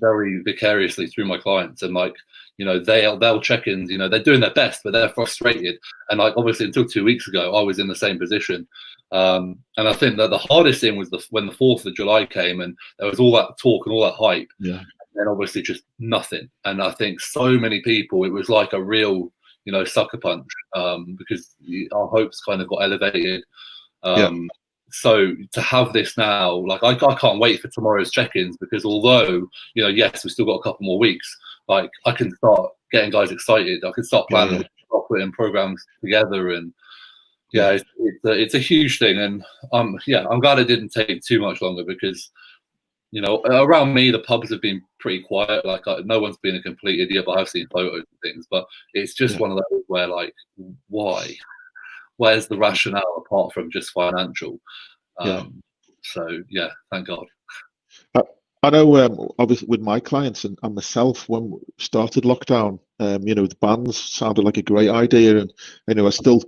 very vicariously through my clients, and like they'll check ins, they're doing their best, but they're frustrated. And like obviously until 2 weeks ago I was in the same position, and I think that the hardest thing was when the 4th of July came and there was all that talk and all that hype, and then obviously just nothing. And I think so many people, it was like a real sucker punch, because our hopes kind of got elevated. So to have this now, like I can't wait for tomorrow's check-ins, because although yes, we've still got a couple more weeks, like I can start getting guys excited. I can start planning, start putting programs together, and it's a huge thing. And I'm glad it didn't take too much longer, because around me the pubs have been pretty quiet. Like no one's been a complete idiot, but I've seen photos and things. But it's just one of those where like, why? Where's the rationale apart from just financial? So yeah, thank God. I know, obviously, with my clients and myself, when we started lockdown, the bands sounded like a great idea, and I'm still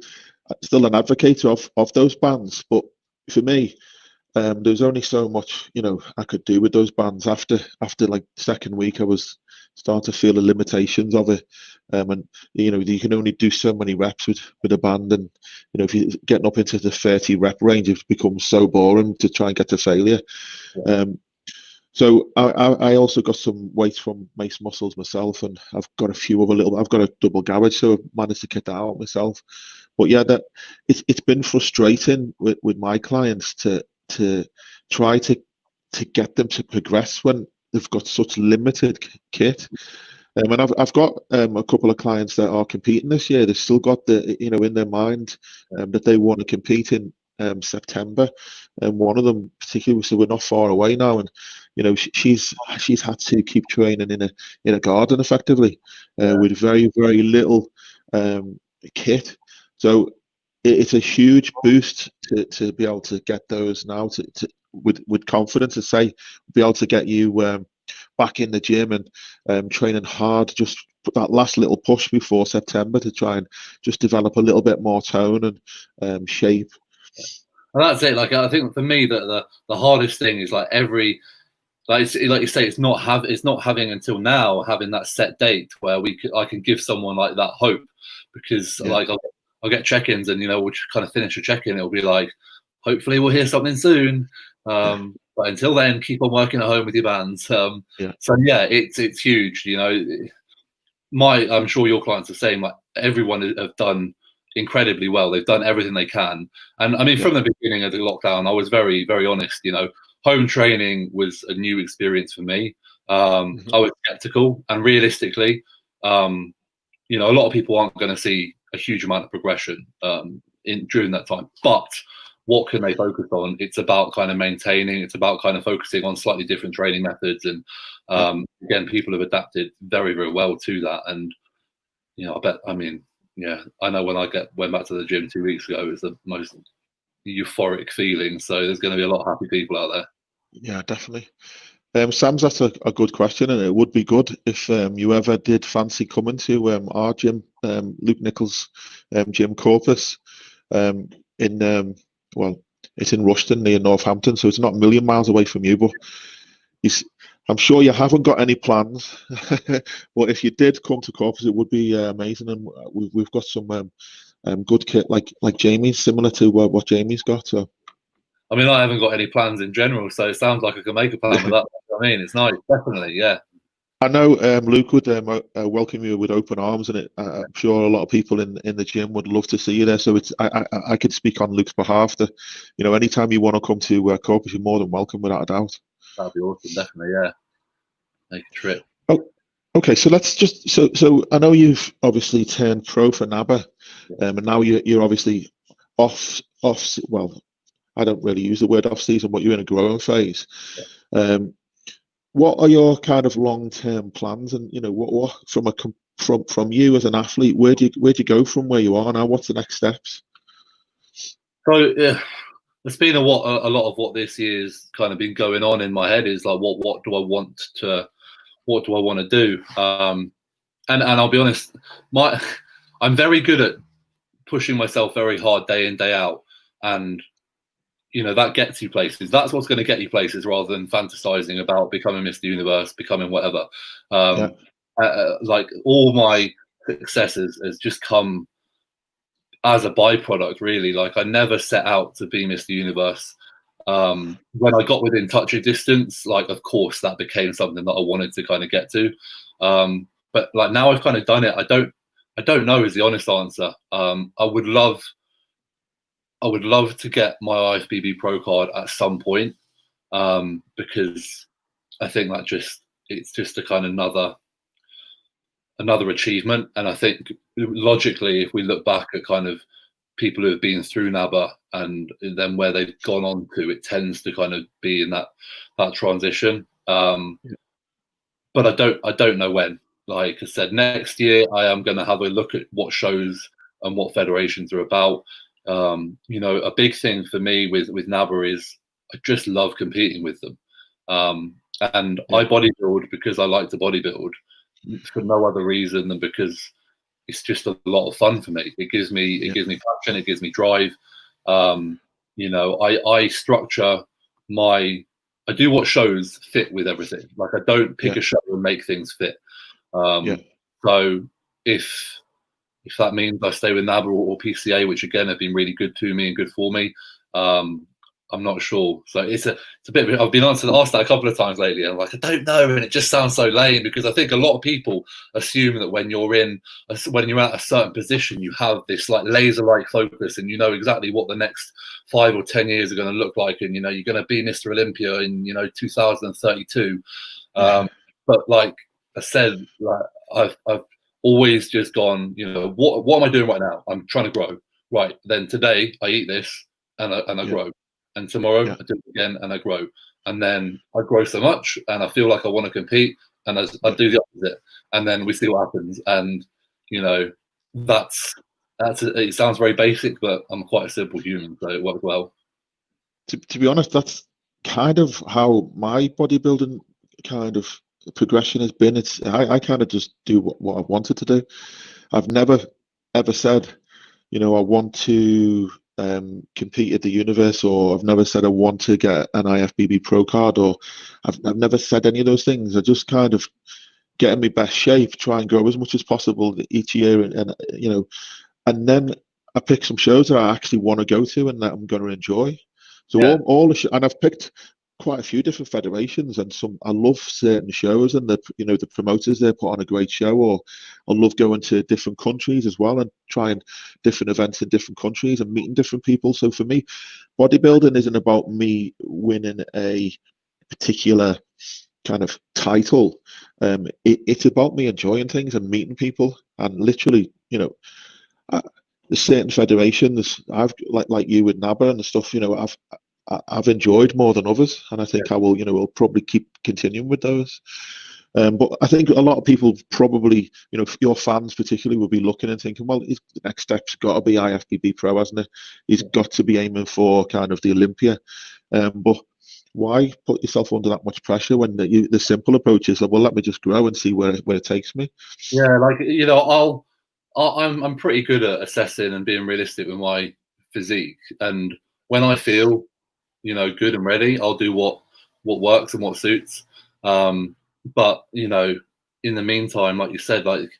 an advocate of those bands. But for me, there's only so much I could do with those bands. After like second week, I was starting to feel the limitations of it, and you can only do so many reps with a band, and if you're getting up into the 30 rep range, it becomes so boring to try and get to failure. So I also got some weights from Mace Muscles myself, and I've got a few other I've got a double garage, so I've managed to get that out myself. But yeah, that it's been frustrating with my clients to try to get them to progress when they've got such limited kit. And I've got a couple of clients that are competing this year. They've still got the in their mind that they want to compete in September, and one of them particularly, so we're not far away now, and she's had to keep training in a garden effectively, with very, very little kit. So it's a huge boost to be able to get those now with confidence, to say, be able to get you back in the gym and training hard, just put that last little push before September to try and just develop a little bit more tone and shape. And that's it. Like, I think for me that the hardest thing is like like you say, it's not having until now having that set date where I can give someone like that hope, because like I'll get check-ins and we'll kind of finish a check-in. It'll be like, hopefully we'll hear something soon. But until then, keep on working at home with your bands. So yeah, it's huge. I'm sure your clients are saying, like, everyone have done incredibly well. They've done everything they can. And I mean, from the beginning of the lockdown, I was very, very honest. Home training was a new experience for me. I was skeptical, and realistically, a lot of people aren't going to see a huge amount of progression during that time. But what can they focus on? It's about kind of maintaining. It's about kind of focusing on slightly different training methods. And again, people have adapted very, very well to that. And I know when I went back to the gym 2 weeks ago, it was the most euphoric feeling. So there's going to be a lot of happy people out there. Yeah, definitely. Sam's asked a good question, and it would be good if you ever did fancy coming to our gym, Luke Nichols' gym, Corpus, it's in Rushton near Northampton, so it's not a million miles away from you. But I'm sure you haven't got any plans. But if you did come to Corpus, it would be amazing, and we've got some good kit like Jamie's, similar to what Jamie's got. So, I mean, I haven't got any plans in general, so it sounds like I can make a plan with that. I mean, it's nice, definitely, yeah. I know Luke would welcome you with open arms, and I'm sure a lot of people in the gym would love to see you there. So I could speak on Luke's behalf that, anytime you want to come to Corpus, you're more than welcome, without a doubt. That'd be awesome, definitely, yeah. Make a trip. Oh, okay. So let's just so I know you've obviously turned pro for NABBA, and now you're obviously off. Well, I don't really use the word off season, but you're in a growing phase. What are your kind of long-term plans, and what from you as an athlete, where do you go from where you are now? What's the next steps? So it's been a lot of what this year's kind of been going on in my head is like, what do I want to do? And I'll be honest, I'm very good at pushing myself very hard day in, day out, and that gets you places. That's what's going to get you places, rather than fantasizing about becoming Mr. Universe, becoming whatever. Like, all my successes has just come as a byproduct, really. Like, I never set out to be Mr. Universe. When I got within touching distance, like, of course, that became something that I wanted to kind of get to. But like, now I've kind of done it, I don't know is the honest answer. I would love to get my IFBB Pro card at some point, because I think it's just a kind of another achievement. And I think logically, if we look back at kind of people who have been through NABBA and then where they've gone on to, it tends to kind of be in that transition. But I don't know when. Like I said, next year I am going to have a look at what shows and what federations are about. A big thing for me with NABBA is I just love competing with them. And I bodybuild because I like to bodybuild, for no other reason than because it's just a lot of fun for me. It gives me passion, it gives me drive. I structure I do what shows fit with everything. Like, I don't pick a show and make things fit. So if that means I stay with NABBA or PCA, which again have been really good to me and good for me, I'm not sure. So it's a bit of, I've been asked that a couple of times lately, and I'm like, I don't know, and it just sounds so lame, because I think a lot of people assume that when you're at a certain position, you have this like laser-like focus, and you know exactly what the next 5 or 10 years are going to look like, and you're going to be Mr. Olympia in 2032. But like I said, like I've always just gone, what am I doing right now? I'm trying to grow. Right, then today I eat this and I grow. And tomorrow I do it again and I grow. and then I grow so much, and I feel like I want to compete, and I do the opposite, and then we see what happens. And you know, it sounds very basic, but I'm quite a simple human, so it works well. To be honest, that's kind of how my bodybuilding kind of progression has been. I kind of just do what I wanted to do. I've never ever said, I want to compete at the universe, or I've never said I want to get an IFBB pro card, or I've never said any of those things. I just kind of get in my best shape, try and grow as much as possible each year, and then I pick some shows that I actually want to go to and that I'm going to enjoy. So all the and I've picked quite a few different federations, and I love certain shows, and the promoters there put on a great show. Or I love going to different countries as well and trying different events in different countries and meeting different people. So for me, bodybuilding isn't about me winning a particular kind of title. It's about me enjoying things and meeting people, and literally, there's certain federations I've like you with NABA and the stuff, I've enjoyed more than others, and I think I will probably keep continuing with those. But I think a lot of people probably, your fans particularly, will be looking and thinking, well, the next step's got to be IFBB Pro, hasn't it? He's got to be aiming for kind of the Olympia. But why put yourself under that much pressure when the simple approach is, well, let me just grow and see where it takes me. Yeah, I'm pretty good at assessing and being realistic with my physique, and when I feel, good and ready, I'll do what works and what suits. But in the meantime, like you said, like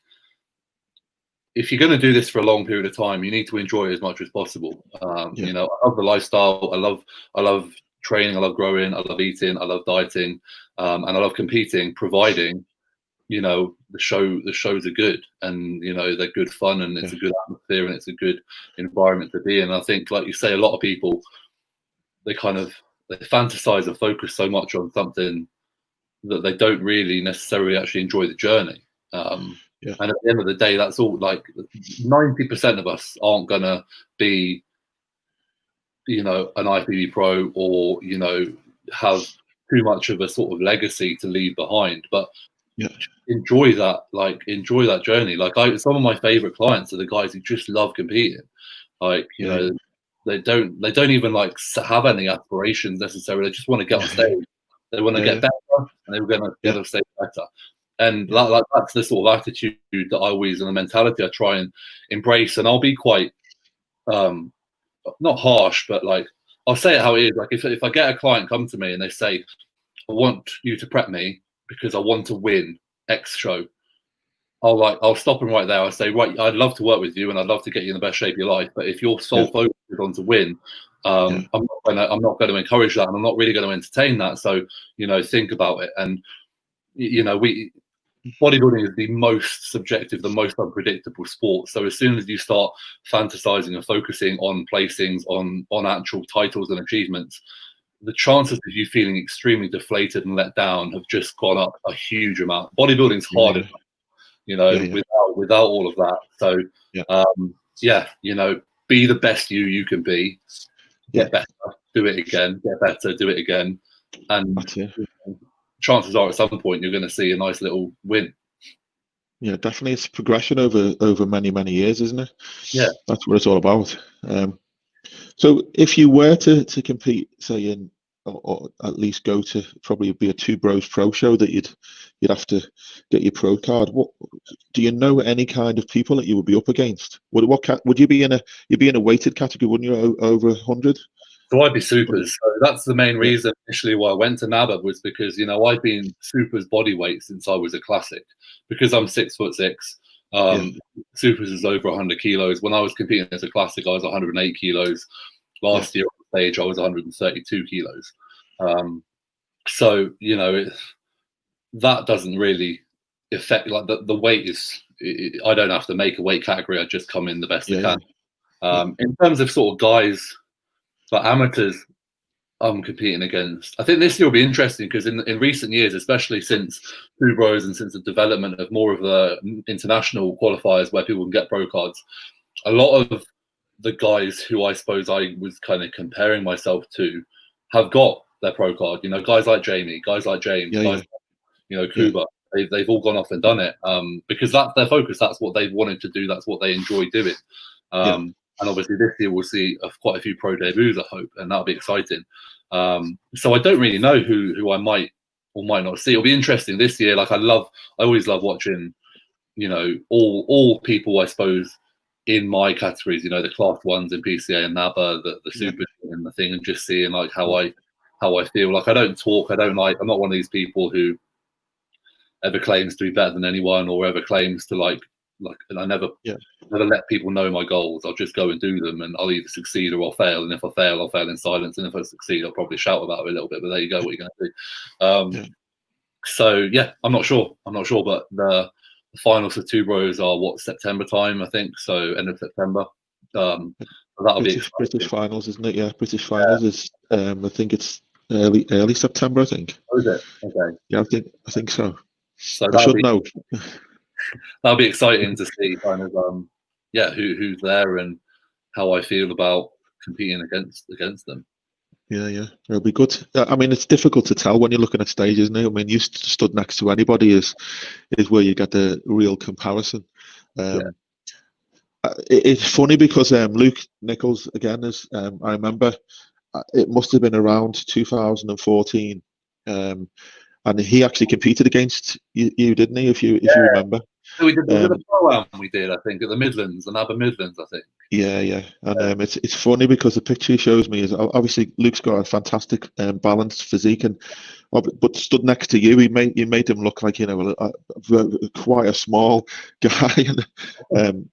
if you're going to do this for a long period of time, you need to enjoy it as much as possible. I love the lifestyle. I love training. I love growing. I love eating. I love dieting, and I love competing, providing the shows are good, and they're good fun, and it's a good atmosphere, and it's a good environment to be in. And I think, like you say, a lot of people, they fantasize and focus so much on something that they don't really necessarily actually enjoy the journey. And at the end of the day, that's all. Like 90% of us aren't gonna be an IFBB pro, or have too much of a sort of legacy to leave behind, but enjoy that journey. Like some of my favorite clients are the guys who just love competing. Like they don't even like have any aspirations necessarily. They just want to get on stage. They want to get better, and they're going to get on stage better. And that's the sort of attitude that I always, and the mentality I try and embrace. And I'll be quite not harsh, but like I'll say it how it is. Like if I get a client come to me and they say, I want you to prep me because I want to win X show, I'll stop them right there. I'll say, right, I'd love to work with you and I'd love to get you in the best shape of your life, but if your sole focus is on to win, I'm not going to encourage that, and I'm not really going to entertain that. So think about it. And bodybuilding is the most subjective, the most unpredictable sport. So as soon as you start fantasizing and focusing on placings, on actual titles and achievements, the chances of you feeling extremely deflated and let down have just gone up a huge amount. Bodybuilding's harder, without all of that. So be the best you can be. Get better, do it again. Get better, do it again. And chances are at some point you're going to see a nice little win. Yeah, definitely. It's progression over many, many years, isn't it? Yeah. That's what it's all about. So if you were to compete, say or at least go to probably be a Two Bros Pro show that you'd have to get your pro card, what do you know any kind of people that you would be up against? Would you be in a weighted category, wouldn't you, over 100? So I'd be supers. So that's the main reason initially why I went to NABA, was because I've been supers bodyweight since I was a classic, because I'm 6'6". Supers is over 100 kilos. When I was competing as a classic, I was 108 kilos. Last year on stage, I was 132 kilos. So that doesn't really affect, like the weight is. I don't have to make a weight category. I just come in the best I can. In terms of sort of guys, but amateurs, I'm competing against. I think this year will be interesting because in recent years, especially since Two Bros and since the development of more of the international qualifiers where people can get pro cards, a lot of the guys who I suppose I was kind of comparing myself to have got their pro card. You know, guys like Jamie, guys like James, guys like, you know, Kuba. They've all gone off and done it because that's their focus. That's what they wanted to do. That's what they enjoy doing. And obviously this year we'll see quite a few pro debuts, I hope, and that'll be exciting. So I don't really know who I might or might not see. It'll be interesting this year. Like I always love watching, you know, all people, I suppose, in my categories, you know, the class ones in PCA and NABA, the super and the thing, and just seeing like how I feel. Like I don't talk, I'm not one of these people who ever claims to be better than anyone or ever claims to like and I never let people know my goals. I'll just go and do them, and I'll either succeed or I'll fail. And if I fail, I'll fail in silence. And if I succeed, I'll probably shout about it a little bit. But there you go, what are you going to do? So yeah, I'm not sure. But the finals for Two Bros are what, September time, I think. So end of September. That'll be British finals, isn't it? Yeah, British finals is. I think it's early September. I think. Oh, is it? Okay. Yeah, I think so. So I should know. That'll be exciting to see kind of who's there and how I feel about competing against them. Yeah, it'll be good. I mean, it's difficult to tell when you're looking at stage, isn't it? I mean, you stood next to anybody is where you get the real comparison. It's funny because Luke Nichols again is. I remember it must have been around 2014, and he actually competed against you, didn't he? If you remember. So we did the pro-am. We did, I think, at the Midlands, the NABA Midlands, I think. Yeah, and it's funny because the picture he shows me is obviously Luke's got a fantastic balanced physique, but stood next to you, you made him look like, you know, quite a small guy, and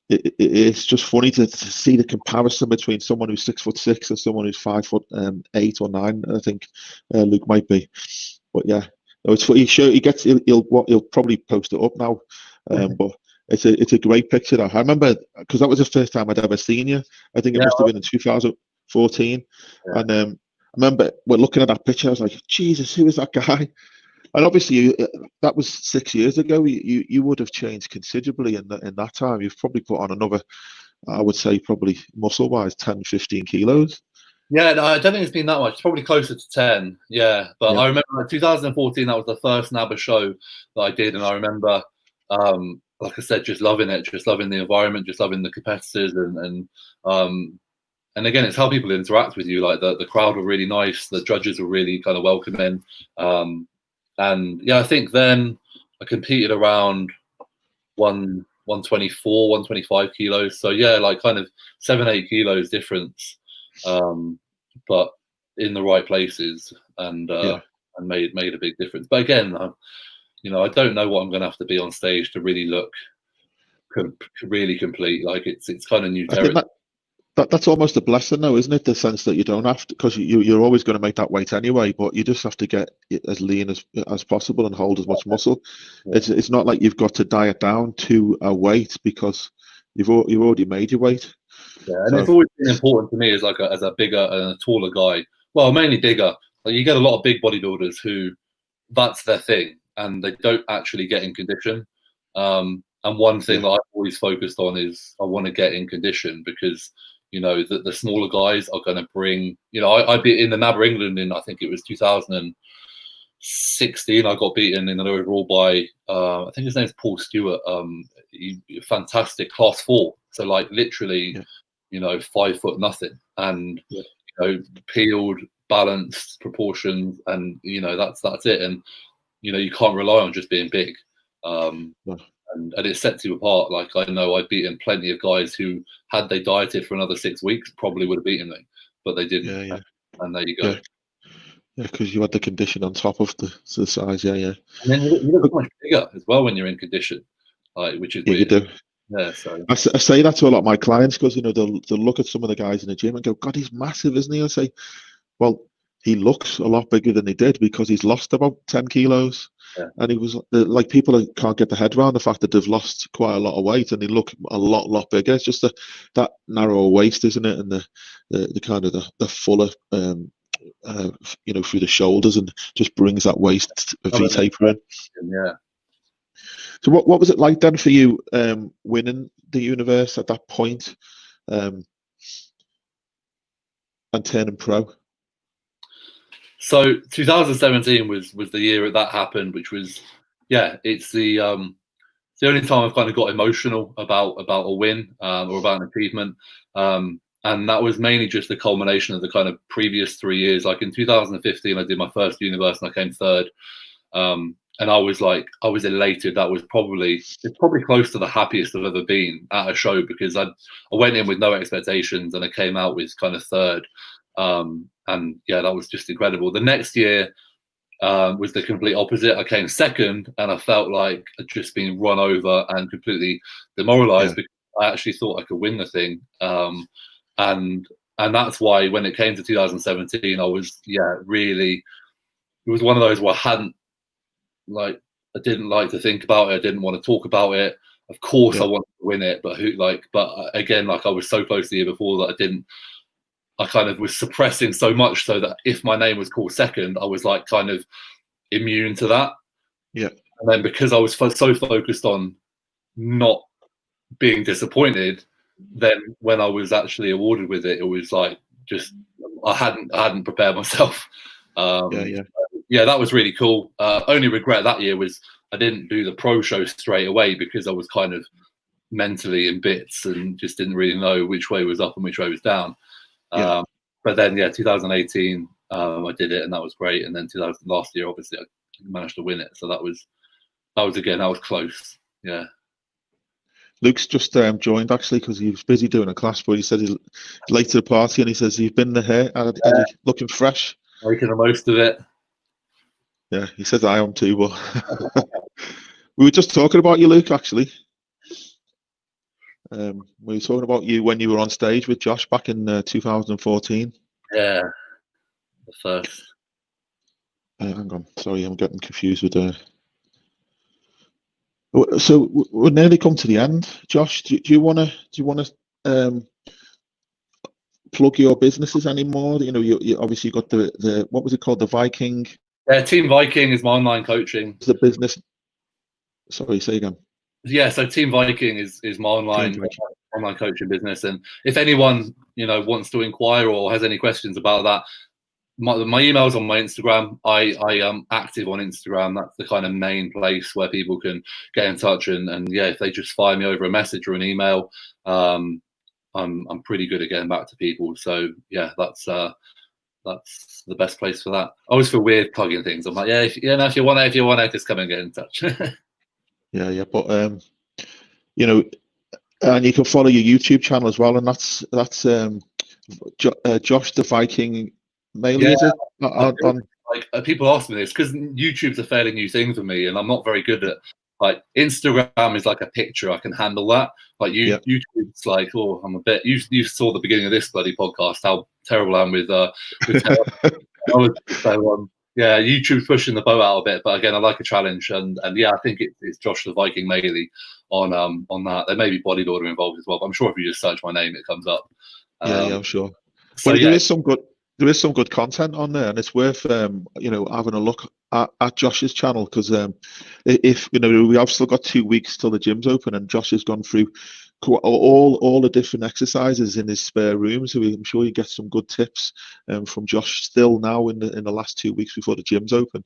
it's just funny to see the comparison between someone who's 6'6" and someone who's 5'8" or 9. I think Luke might be, but yeah, no, it's funny. He'll probably post it up now, but. It's a great picture. I remember because that was the first time I'd ever seen you. I think it must have been in 2014. And I remember we're looking at that picture. I was like, Jesus, who is that guy? And obviously, that was 6 years ago. You would have changed considerably in that time. You've probably put on another, I would say, probably muscle-wise, 10, 15 kilos. Yeah, no, I don't think it's been that much. It's probably closer to 10. Yeah, but I remember 2014. That was the first NABA show that I did, and I remember. Like I said, just loving it, just loving the environment, just loving the competitors, and again, it's how people interact with you. Like the crowd were really nice, the judges were really kind of welcoming, and yeah, I think then I competed around 124, 125 kilos. So yeah, like kind of 7-8 kilos difference, but in the right places, and made a big difference. But again, you know, I don't know what I'm going to have to be on stage to really look really complete. Like it's kind of new territory. That's almost a blessing, though, isn't it? The sense that you don't have to, because you're always going to make that weight anyway, but you just have to get as lean as possible and hold as much muscle. It's not like you've got to diet down to a weight because you've already made your weight. Yeah, and it's always been important to me as a bigger and a taller guy. Well, mainly bigger. Like you get a lot of big bodybuilders who that's their thing, and they don't actually get in condition. And one thing that I've always focused on is I want to get in condition because, you know, the smaller guys are going to bring, you know, I beat in the NABA England in, I think it was 2016. I got beaten in an overall by, I think his name's Paul Stewart. Fantastic class 4. So like literally, you know, 5 foot nothing, and you know, peeled, balanced, proportions, and you know that's it. And you know, you can't rely on just being big. And it sets you apart. Like I know I've beaten plenty of guys who, had they dieted for another 6 weeks, probably would have beaten me, but they didn't. Yeah. And there you go. Yeah, because you had the condition on top of the size. Yeah. And then you look much bigger as well when you're in condition, like, which is weird. You do. Yeah, so I say that to a lot of my clients because, you know, they'll look at some of the guys in the gym and go, God, he's massive, isn't he? I say, well, he looks a lot bigger than he did because he's lost about 10 kilos. Yeah. And he was like, people can't get their head around the fact that they've lost quite a lot of weight and they look a lot bigger. It's just that narrower waist, isn't it? And the kind of the fuller, you know, through the shoulders, and just brings that waist V-taper in. Yeah. So what was it like then for you winning the universe at that point and turning pro? So 2017 was the year that happened, which was, yeah, it's the only time I've kind of got emotional about a win or about an achievement. And that was mainly just the culmination of the kind of previous 3 years. Like in 2015, I did my first universe and I came third. And I was elated. That was probably close to the happiest I've ever been at a show, because I went in with no expectations and I came out with kind of third. And yeah, that was just incredible. The next year was the complete opposite. I came second and I felt like I'd just been run over and completely demoralized, because I actually thought I could win the thing. And that's why when it came to 2017, I was, really, it was one of those where I didn't like to think about it. I didn't want to talk about it. Of course, I wanted to win it, but again, I was so close the year before that I kind of was suppressing so much, so that if my name was called second, I was like kind of immune to that. Yeah. And then because I was so focused on not being disappointed, then when I was actually awarded with it, it was like just I hadn't prepared myself. Yeah, that was really cool. Only regret that year was I didn't do the pro show straight away, because I was kind of mentally in bits and just didn't really know which way was up and which way was down. But then 2018 I did it and that was great. And then last year obviously I managed to win it, so that was close. Yeah. Luke's just joined actually, because he was busy doing a class, but he said he's late to the party, and he says you've been there, and looking fresh, making the most of it. Yeah, he says I am too, but we were just talking about you, Luke, actually. We were talking about you when you were on stage with Josh back in 2014. Yeah, the first. Hang on, sorry, I'm getting confused with So we're nearly come to the end, Josh. Do you want to plug your businesses anymore? You know, you obviously got the what was it called, the Viking? Yeah, Team Viking is my online coaching. The business. Sorry, say again. Yeah, so Team Viking is my online coaching business, and if anyone wants to inquire or has any questions about that, my email's on my Instagram. I am active on Instagram. That's the kind of main place where people can get in touch, and if they just fire me over a message or an email, I'm pretty good at getting back to people. So yeah, that's the best place for that. I always feel weird plugging things. I'm like, if you want it, just come and get in touch. Yeah, but and you can follow your YouTube channel as well, and that's Josh the Viking Maley, is it? People ask me this because YouTube's a fairly new thing for me, and I'm not very good at Instagram is like a picture. I can handle that. YouTube's like, oh, I'm a bit. You saw the beginning of this bloody podcast how terrible I am with so YouTube's pushing the boat out a bit, but again, I like a challenge, and I think it's Josh the Viking Maley on that. There may be bodybuilder involved as well, but I'm sure if you just search my name, it comes up. I'm sure. So there is some good content on there, and it's worth having a look at Josh's channel, because if we have still got 2 weeks till the gym's open, and Josh has gone through all the different exercises in his spare room, so I'm sure you get some good tips from Josh still now in the last 2 weeks before the gym's open.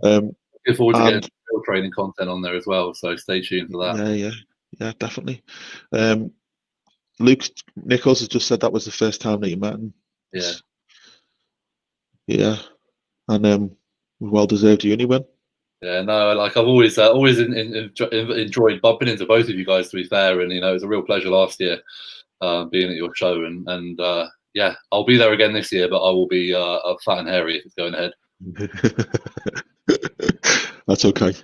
Looking forward to getting real training content on there as well, so stay tuned for that. Yeah, definitely. Luke Nichols has just said that was the first time that you met him. Yeah, and well deserved uni win. Yeah, no, I've always enjoyed bumping into both of you guys, to be fair, and it was a real pleasure last year being at your show, and I'll be there again this year, but I will be fat and hairy if it's going ahead. That's okay.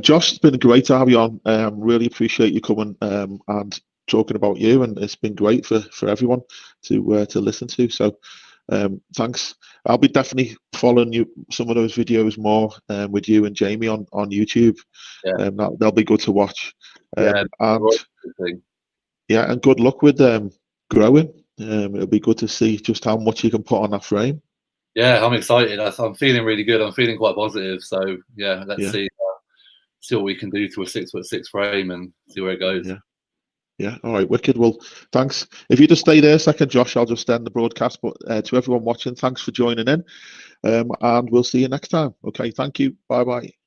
Josh, it's been great to have you on. Really appreciate you coming and talking about you, and it's been great for everyone to listen to. So thanks. I'll be definitely following you some of those videos more with you and Jamie on YouTube. They'll be good to watch. And good luck with growing. It'll be good to see just how much you can put on that frame. Yeah, I'm excited. I'm feeling really good. I'm feeling quite positive. So let's see what we can do to a 6'6" frame and see where it goes. Yeah, all right, wicked. Well, thanks. If you just stay there a second, Josh, I'll just end the broadcast. But to everyone watching, thanks for joining in. and we'll see you next time. Okay, thank you. Bye bye.